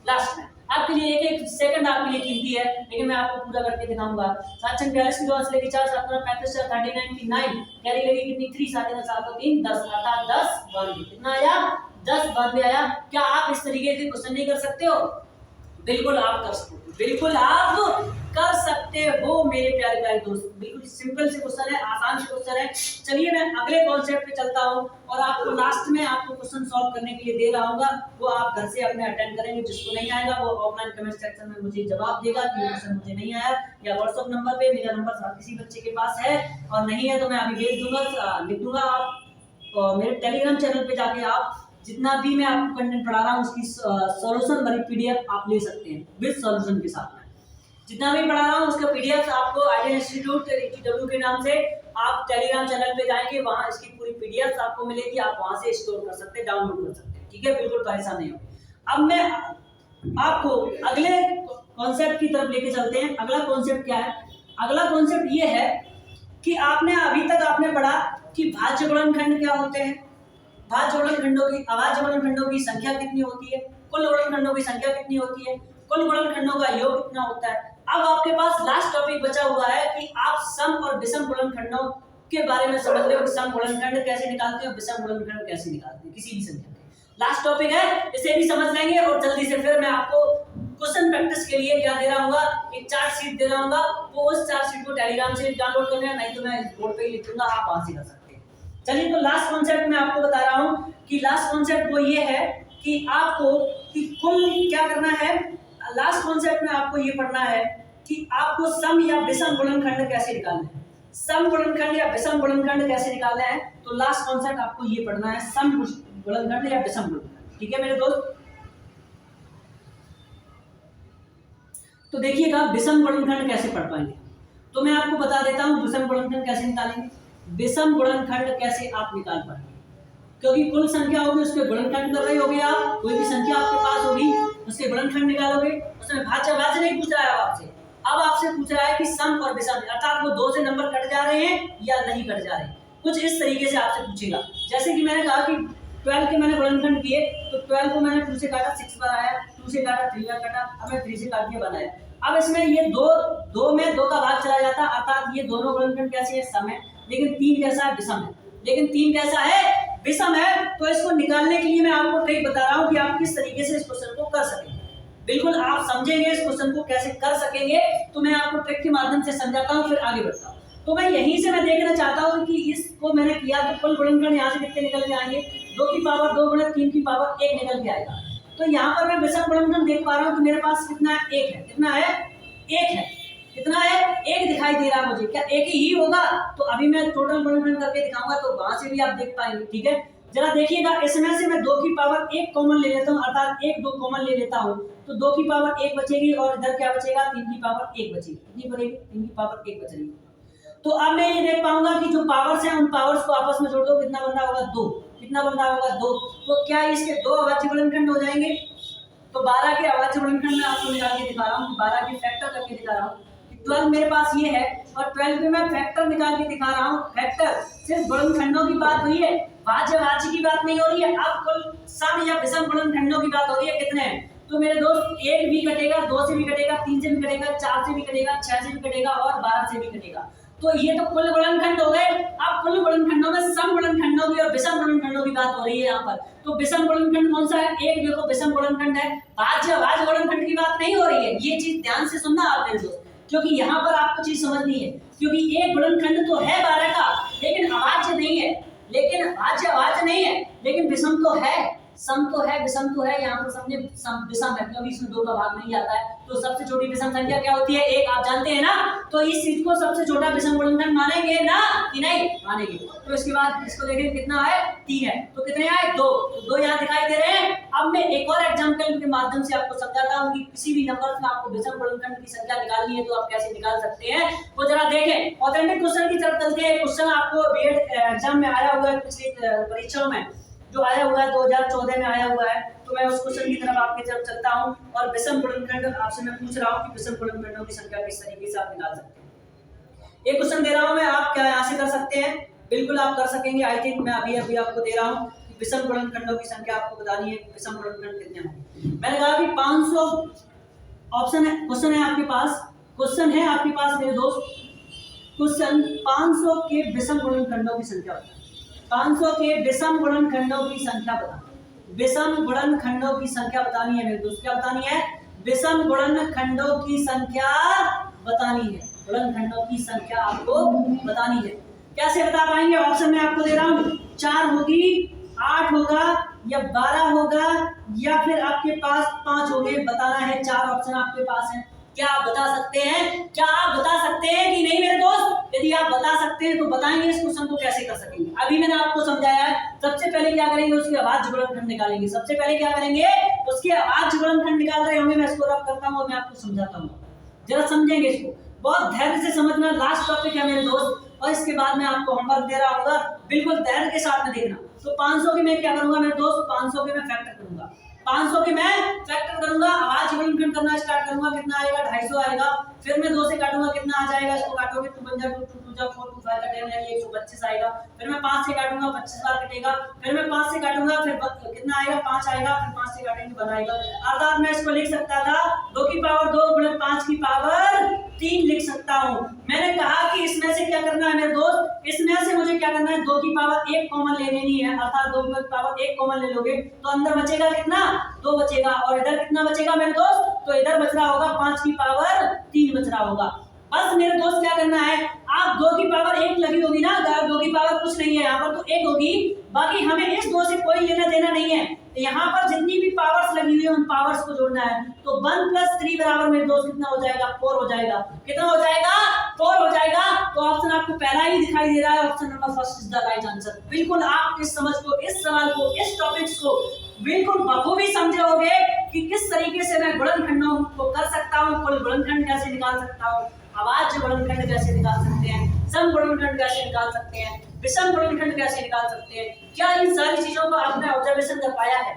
लास्ट में। आपके लिए एक सेकंड आपके लिए कीमती है, लेकिन मैं आपको पूरा करके दिखाऊंगा। 7 6 42 की 2 से लेके 4 7 35 39 की 9 कैरी लगी कितनी, 3 7 7 3 10, अर्थात 10 92। कितना आया, 10 92 आया। क्या आप इस तरीके के क्वेश्चन नहीं कर सकते हो? बिल्कुल आप कर सकते हो, बिल्कुल आप कर सकते हो मेरे प्यारे प्यारे दोस्त। बिल्कुल सिंपल से क्वेश्चन है, आसान से क्वेश्चन है। चलिए मैं अगले कॉन्सेप्ट पे चलता हूँ और आपको लास्ट में आपको क्वेश्चन सॉल्व करने के लिए दे रहा हूँ, वो आप घर से अपने अटेंड करेंगे। जिसको नहीं आएगा वो ऑफलाइन कमेंट सेक्शन में मुझे जवाब देगा कि क्वेश्चन मुझे नहीं आया, या व्हाट्सएप नंबर पे, मेरा नंबर हर किसी बच्चे के पास है और नहीं है तो मैं अभी भेज दूंगा, लिख दूंगा। आप मेरे टेलीग्राम चैनल पे जाके आप जितना भी मैं आपको कंटेंट पढ़ा रहा हूँ उसकी सॉल्यूशन भरी पीडीएफ आप ले सकते हैं विद सॉल्यूशन के साथ में। जितना भी पढ़ा रहा हूँ उसका पीडीएफ आपको आइडियल इंस्टीट्यूट ETW के नाम से आप टेलीग्राम चैनल पे जाएंगे, वहां इसकी पूरी पीडीएफ आपको मिलेगी, आप वहां से स्टोर कर सकते हैं, डाउनलोड कर सकते हैं। ठीक है, बिल्कुल परेशान नहीं हो। अब मैं आपको अगले कॉन्सेप्ट की तरफ लेके चलते हैं। अगला कॉन्सेप्ट क्या है? अगला कॉन्सेप्ट ये है कि अभी तक आपने पढ़ा कि भाज्य गुणनखंड क्या होते हैं, भाज्य गुणनखंडों की संख्या कितनी होती है, कुल गुणनखंडों की संख्या कितनी होती है, कुल गुणनखंडों का योग कितना होता है। अब आपके पास लास्ट टॉपिक बचा हुआ है कि आप सम और विषम गुणनखंडों के बारे में समझ रहे हो कि सम गुणनखंड कैसे निकालते हैं और विषम गुणनखंड कैसे निकालते हैं किसी भी संख्या के। लास्ट टॉपिक है, इसे भी समझ लेंगे और जल्दी से फिर मैं आपको क्वेश्चन प्रैक्टिस के लिए क्या दे रहा हूँ, एक चार्ट शीट दे रहा हूँ, वो उस चार्ट शीट को टेलीग्राम से डाउनलोड करना है, नहीं तो मैं बोर्ड पे ही लिख दूंगा, आप वहां से कर सकते हैं। चलिए तो लास्ट कॉन्सेप्ट मैं आपको बता रहा हूँ कि लास्ट कॉन्सेप्ट वो ये है कि आपको कि कुल क्या करना है। लास्ट कॉन्सेप्ट में आपको ये पढ़ना है कि आपको सम या विषम गुणनखंड कैसे निकालना है, सम गुणनखंड या विषम गुणनखंड कैसे निकालना है। तो लास्ट कॉन्सेप्ट आपको ये पढ़ना है, सम गुणनखंड या विषम गुणनखंड। ठीक है मेरे दोस्त, तो देखिएगा विषम गुणनखंड कैसे पढ़ पाएंगे। तो मैं आपको बता देता हूं विषम गुणनखंड कैसे निकालेंगे। विषम गुणनखंड कैसे आप निकाल पाएंगे, क्योंकि कुल संख्या होगी उसके गुणनखंड कर रहे होगे आप, कोई भी संख्या आपके पास होगी उसके गुणनखंड निकालोगे। उसमें भाज्य नहीं पूछ रहा है आपसे, अब आपसे पूछ रहा है कि सम और विषम, अर्थात वो 2 से नंबर कट जा रहे हैं या नहीं कट जा रहे हैं, कुछ इस तरीके से आपसे पूछेगा। जैसे कि मैंने कहा कि 12 के मैंने गुणनखंड किए, तो 12 को मैंने 2 से काटा 6 पर आया, 2 से काटा 3 पर काटा, अब मैं 3 से काट के बनाया। अब इसमें ये 2 में 2 का भाग चला जाता, अर्थात ये दोनों गुणनखंड कैसे है, सम है, लेकिन 3 कैसा है, विषम है। लेकिन 3 कैसा है, विषम है। तो इसको निकालने के लिए मैं आपको ट्रिक बता रहा हूं कि आप किस तरीके से इस क्वेश्चन को कर सकेंगे। बिल्कुल आप समझेंगे इस क्वेश्चन को कैसे कर सकेंगे, तो मैं आपको ट्रिक के माध्यम से समझाता हूं, फिर आगे बढ़ता हूं। तो मैं यहीं से मैं देखना चाहता हूं कि इसको मैंने किया तो कुल गुणनखंड यहाँ से कितने निकल के आएंगे, 2 की पावर 2 गुणा 3 की पावर 1 निकल के आएगा। तो यहाँ पर मैं विषम गुणनखंड देख पा रहा हूँ कि मेरे पास कितना है, 1 है। कितना है, 1 है। कितना है, 1 दिखाई दे रहा है मुझे। क्या 1 ही होगा? तो अभी मैं टोटल गुणनखंड करके दिखाऊंगा तो वहां से भी आप देख पाएंगे। ठीक है, जरा देखिएगा, इसमें से मैं 2 की पावर 1 कॉमन ले लेता हूँ, अर्थात 1 2 कॉमन ले लेता हूँ, तो 2 की पावर 1 बचेगी और इधर क्या बचेगा, 3 की पावर 1 बचेगी। कितनी बचेगी, 3 की पावर 1 बचेगी। तो अब मैं ये देख पाऊंगा कि जो पावर्स हैं उन पावर्स को आपस में जोड़ दो, कितना बन रहा होगा, 2। कितना बन रहा होगा, 2। तो क्या इसके 2 अभाज्य गुणनखंड हो जाएंगे? तो 12 के अभाज्य गुणनखंड मैं आपको निकाल के दिखा रहा हूँ, 12 के फैक्टर करके दिखा रहा हूँ। 12 मेरे पास ये है और 12 में मैं फैक्टर निकाल के दिखा रहा हूँ। फैक्टर सिर्फ गुणनखंडों की बात हुई है, भाज्य की बात नहीं हो रही है। अब कुल सम या विषम गुणनखंडों की बात हो रही है। कितने हैं? तो मेरे दोस्त 1 भी कटेगा, 2 से भी कटेगा, 3 से भी कटेगा, 4 से भी कटेगा, 6 से भी कटेगा और 12 से भी कटेगा। तो ये तो कुल गुणनखंड हो गए। अब कुल गुणनखंडों में सम गुणनखंडों की और विषम गुणनखंडों की बात हो रही है यहाँ पर। तो विषम गुणनखंड कौन सा है? 1 देखो विषम गुणनखंड है, भाज्य गुणनखंड की बात नहीं हो रही है। ये चीज ध्यान से सुनना आप मेरे दोस्त, क्योंकि यहाँ पर आपको चीज समझनी है। क्योंकि एक गुणनखंड तो है 12 का, लेकिन अभाज्य नहीं है, लेकिन भाज्य नहीं है, लेकिन विषम तो है, सम तो है, विषम तो है। यहाँ पर समझे विषम है क्योंकि इसमें 2 का भाग नहीं आता है। तो सबसे छोटी विषम संख्या क्या होती है? 1, आप जानते हैं ना। तो इस चीज को सबसे छोटा विषम गुणनखंड मानेंगे ना कि नहीं मानेंगे? तो इसके बाद इसको देखें कितना है, 3 है। तो कितने आए, 2। तो 2 यहाँ दिखाई दे रहे हैं। अब मैं एक और एग्जाम्पल के माध्यम से आपको समझाता हूँ कि किसी भी नंबर में आपको विषम गुणनखंड की संख्या निकालनी है तो आप कैसे निकाल सकते हैं, वो जरा देखें। ऑथेंटिक क्वेश्चन की तरफ चलते हैं। क्वेश्चन आपको बीएड एग्जाम में आया हुआ है, पिछली परीक्षाओं में जो आया हुआ है 2014 में आया हुआ है। तो मैं उस क्वेश्चन की तरफ आपके तरफ चलता हूं और विषम गुणनखंड आपसे मैं पूछ रहा हूं कि विषम गुणनखंडों की संख्या किस तरीके से आप निकाल सकते हैं। एक क्वेश्चन दे रहा हूं मैं, आप क्या यहां से कर सकते हैं? बिल्कुल आप कर सकेंगे। आई थिंक मैं अभी आपको दे रहा हूं कि विषम गुणनखंडों की संख्या आपको बतानी है कि विषम गुणनखंड कितने होंगे। मैंने कहा कि 500 ऑप्शन है, क्वेश्चन है आपके पास, क्वेश्चन है आपके पास मेरे दोस्त। क्वेश्चन 500 के विषम गुणनखंडों की संख्या बताओ। 500 के विषम गुणनखंडों की संख्या बताओ। विषम गुणनखंडों की संख्या बतानी है मेरे दोस्त। क्या बतानी है? विषम गुणनखंडों की संख्या बतानी है, गुणनखंडों की संख्या आपको बतानी है। कैसे बता पाएंगे? ऑप्शन में आपको दे रहा हूं, 4 होगी, 8 होगा, या 12 होगा, या फिर आपके पास 5 होंगे। बताना है, 4 ऑप्शन आपके पास है। क्या आप बता सकते हैं? क्या आप बता सकते हैं कि नहीं मेरे दोस्त? यदि आप बता सकते हैं तो बताएंगे इस क्वेश्चन को कैसे कर सकेंगे। अभी मैंने आपको समझाया है, सबसे पहले क्या करेंगे, उसकी अभाज्य गुणनखंड निकालेंगे। सबसे पहले क्या करेंगे, उसके अभाज्य गुणनखंड निकाल रहे होंगे। मैं इसको रब करता हूँ और मैं आपको समझाता हूँ, जरा समझेंगे इसको, बहुत धैर्य से समझना। लास्ट टॉपिक है मेरे दोस्त, और इसके बाद मैं आपको होमवर्क दे रहा होगा, बिल्कुल धैर्य के साथ में देखना। तो 500 की मैं क्या करूंगा मेरे दोस्त, 500 के मैं फैक्टर करूंगा, 500 के मैं फैक्टर करूंगा, अभाज्य गुणनखंड करना स्टार्ट करूंगा। कितना आएगा, 250 आएगा। फिर मैं 2 से काटूंगा, कितना आ जाएगा, इसको काटोगे 2 बन जाएगा, 2 2 जा 4 2 5 का 10 यानी 125 आएगा। फिर मैं 5 से काटूंगा, 25 बार कटेगा। फिर मैं 5 से काटूंगा, फिर कितना आएगा, 5 आएगा। फिर 5 से काटेंगे, बनाएगा। अर्थात मैं इसको लिख सकता था 2 की पावर 2 गुणे 5 की पावर 3 लिख सकता हूं। मैंने कहा कि इसमें से क्या करना है मेरे दोस्त, इसमें से मुझे क्या करना है, 2 की पावर 1 कॉमन ले लेनी है। अर्थात 2 की पावर 1 कॉमन ले लोगे तो अंदर बचेगा कितना, 2 बचेगा। और इधर कितना बचेगा मेरे दोस्त, तो इधर बच रहा होगा 5 की पावर 3 बच रहा होगा। बस मेरे दोस्त क्या करना है, आप 2 की पावर 1 लगी होगी ना, 2 की पावर कुछ नहीं है यहाँ पर, तो 1 होगी। बाकी हमें इस 2 से कोई लेना देना नहीं है। तो यहाँ पर जितनी भी पावर्स लगी हुई है उन पावर्स को जोड़ना है। तो 1 + 3 बराबर मेरे दोस्त कितना हो जाएगा, 4 हो जाएगा। कितना हो जाएगा, 4 हो जाएगा। तो ऑप्शन आपको पहला ही दिखाई दे रहा है, option number first is the right answer. बिल्कुल आप इस समझ को, इस सवाल को, इस टॉपिक्स को बिल्कुल बखूबी समझे होगे कि किस तरीके से मैं गुणनखंडों को कर सकता हूँ, कुल गुणनखंड कैसे निकाल सकता हूँ, अभाज्य गुणनखंड कैसे निकाल सकते हैं, सम गुणनखंड कैसे निकाल सकते हैं, विषम गुणनखंड कैसे निकाल सकते हैं। क्या इन सारी चीजों को आपने ऑब्जर्वेशन कर पाया है?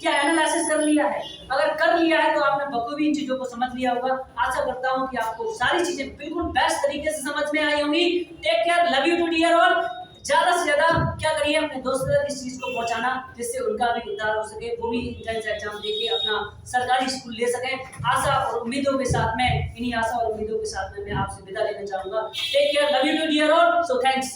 क्या एनालिसिस कर लिया है? अगर कर लिया है तो आपने बखूबी इन चीजों को समझ लिया होगा। आशा करता हूँ कि आपको सारी चीजें बिल्कुल बेस्ट तरीके से समझ में आई होंगी। Take care, love you to dear all. ज्यादा से ज्यादा क्या करिए, अपने दोस्तों तक इस चीज को पहुंचाना, जिससे उनका भी उद्धार हो सके, वो भी एंट्रेंस एग्जाम देके अपना सरकारी स्कूल ले सकें। आशा और उम्मीदों के साथ में, इन्हीं आशा और उम्मीदों के साथ में मैं आपसे विदा लेना चाहूंगा। Take care, love you to dear all. So thanks.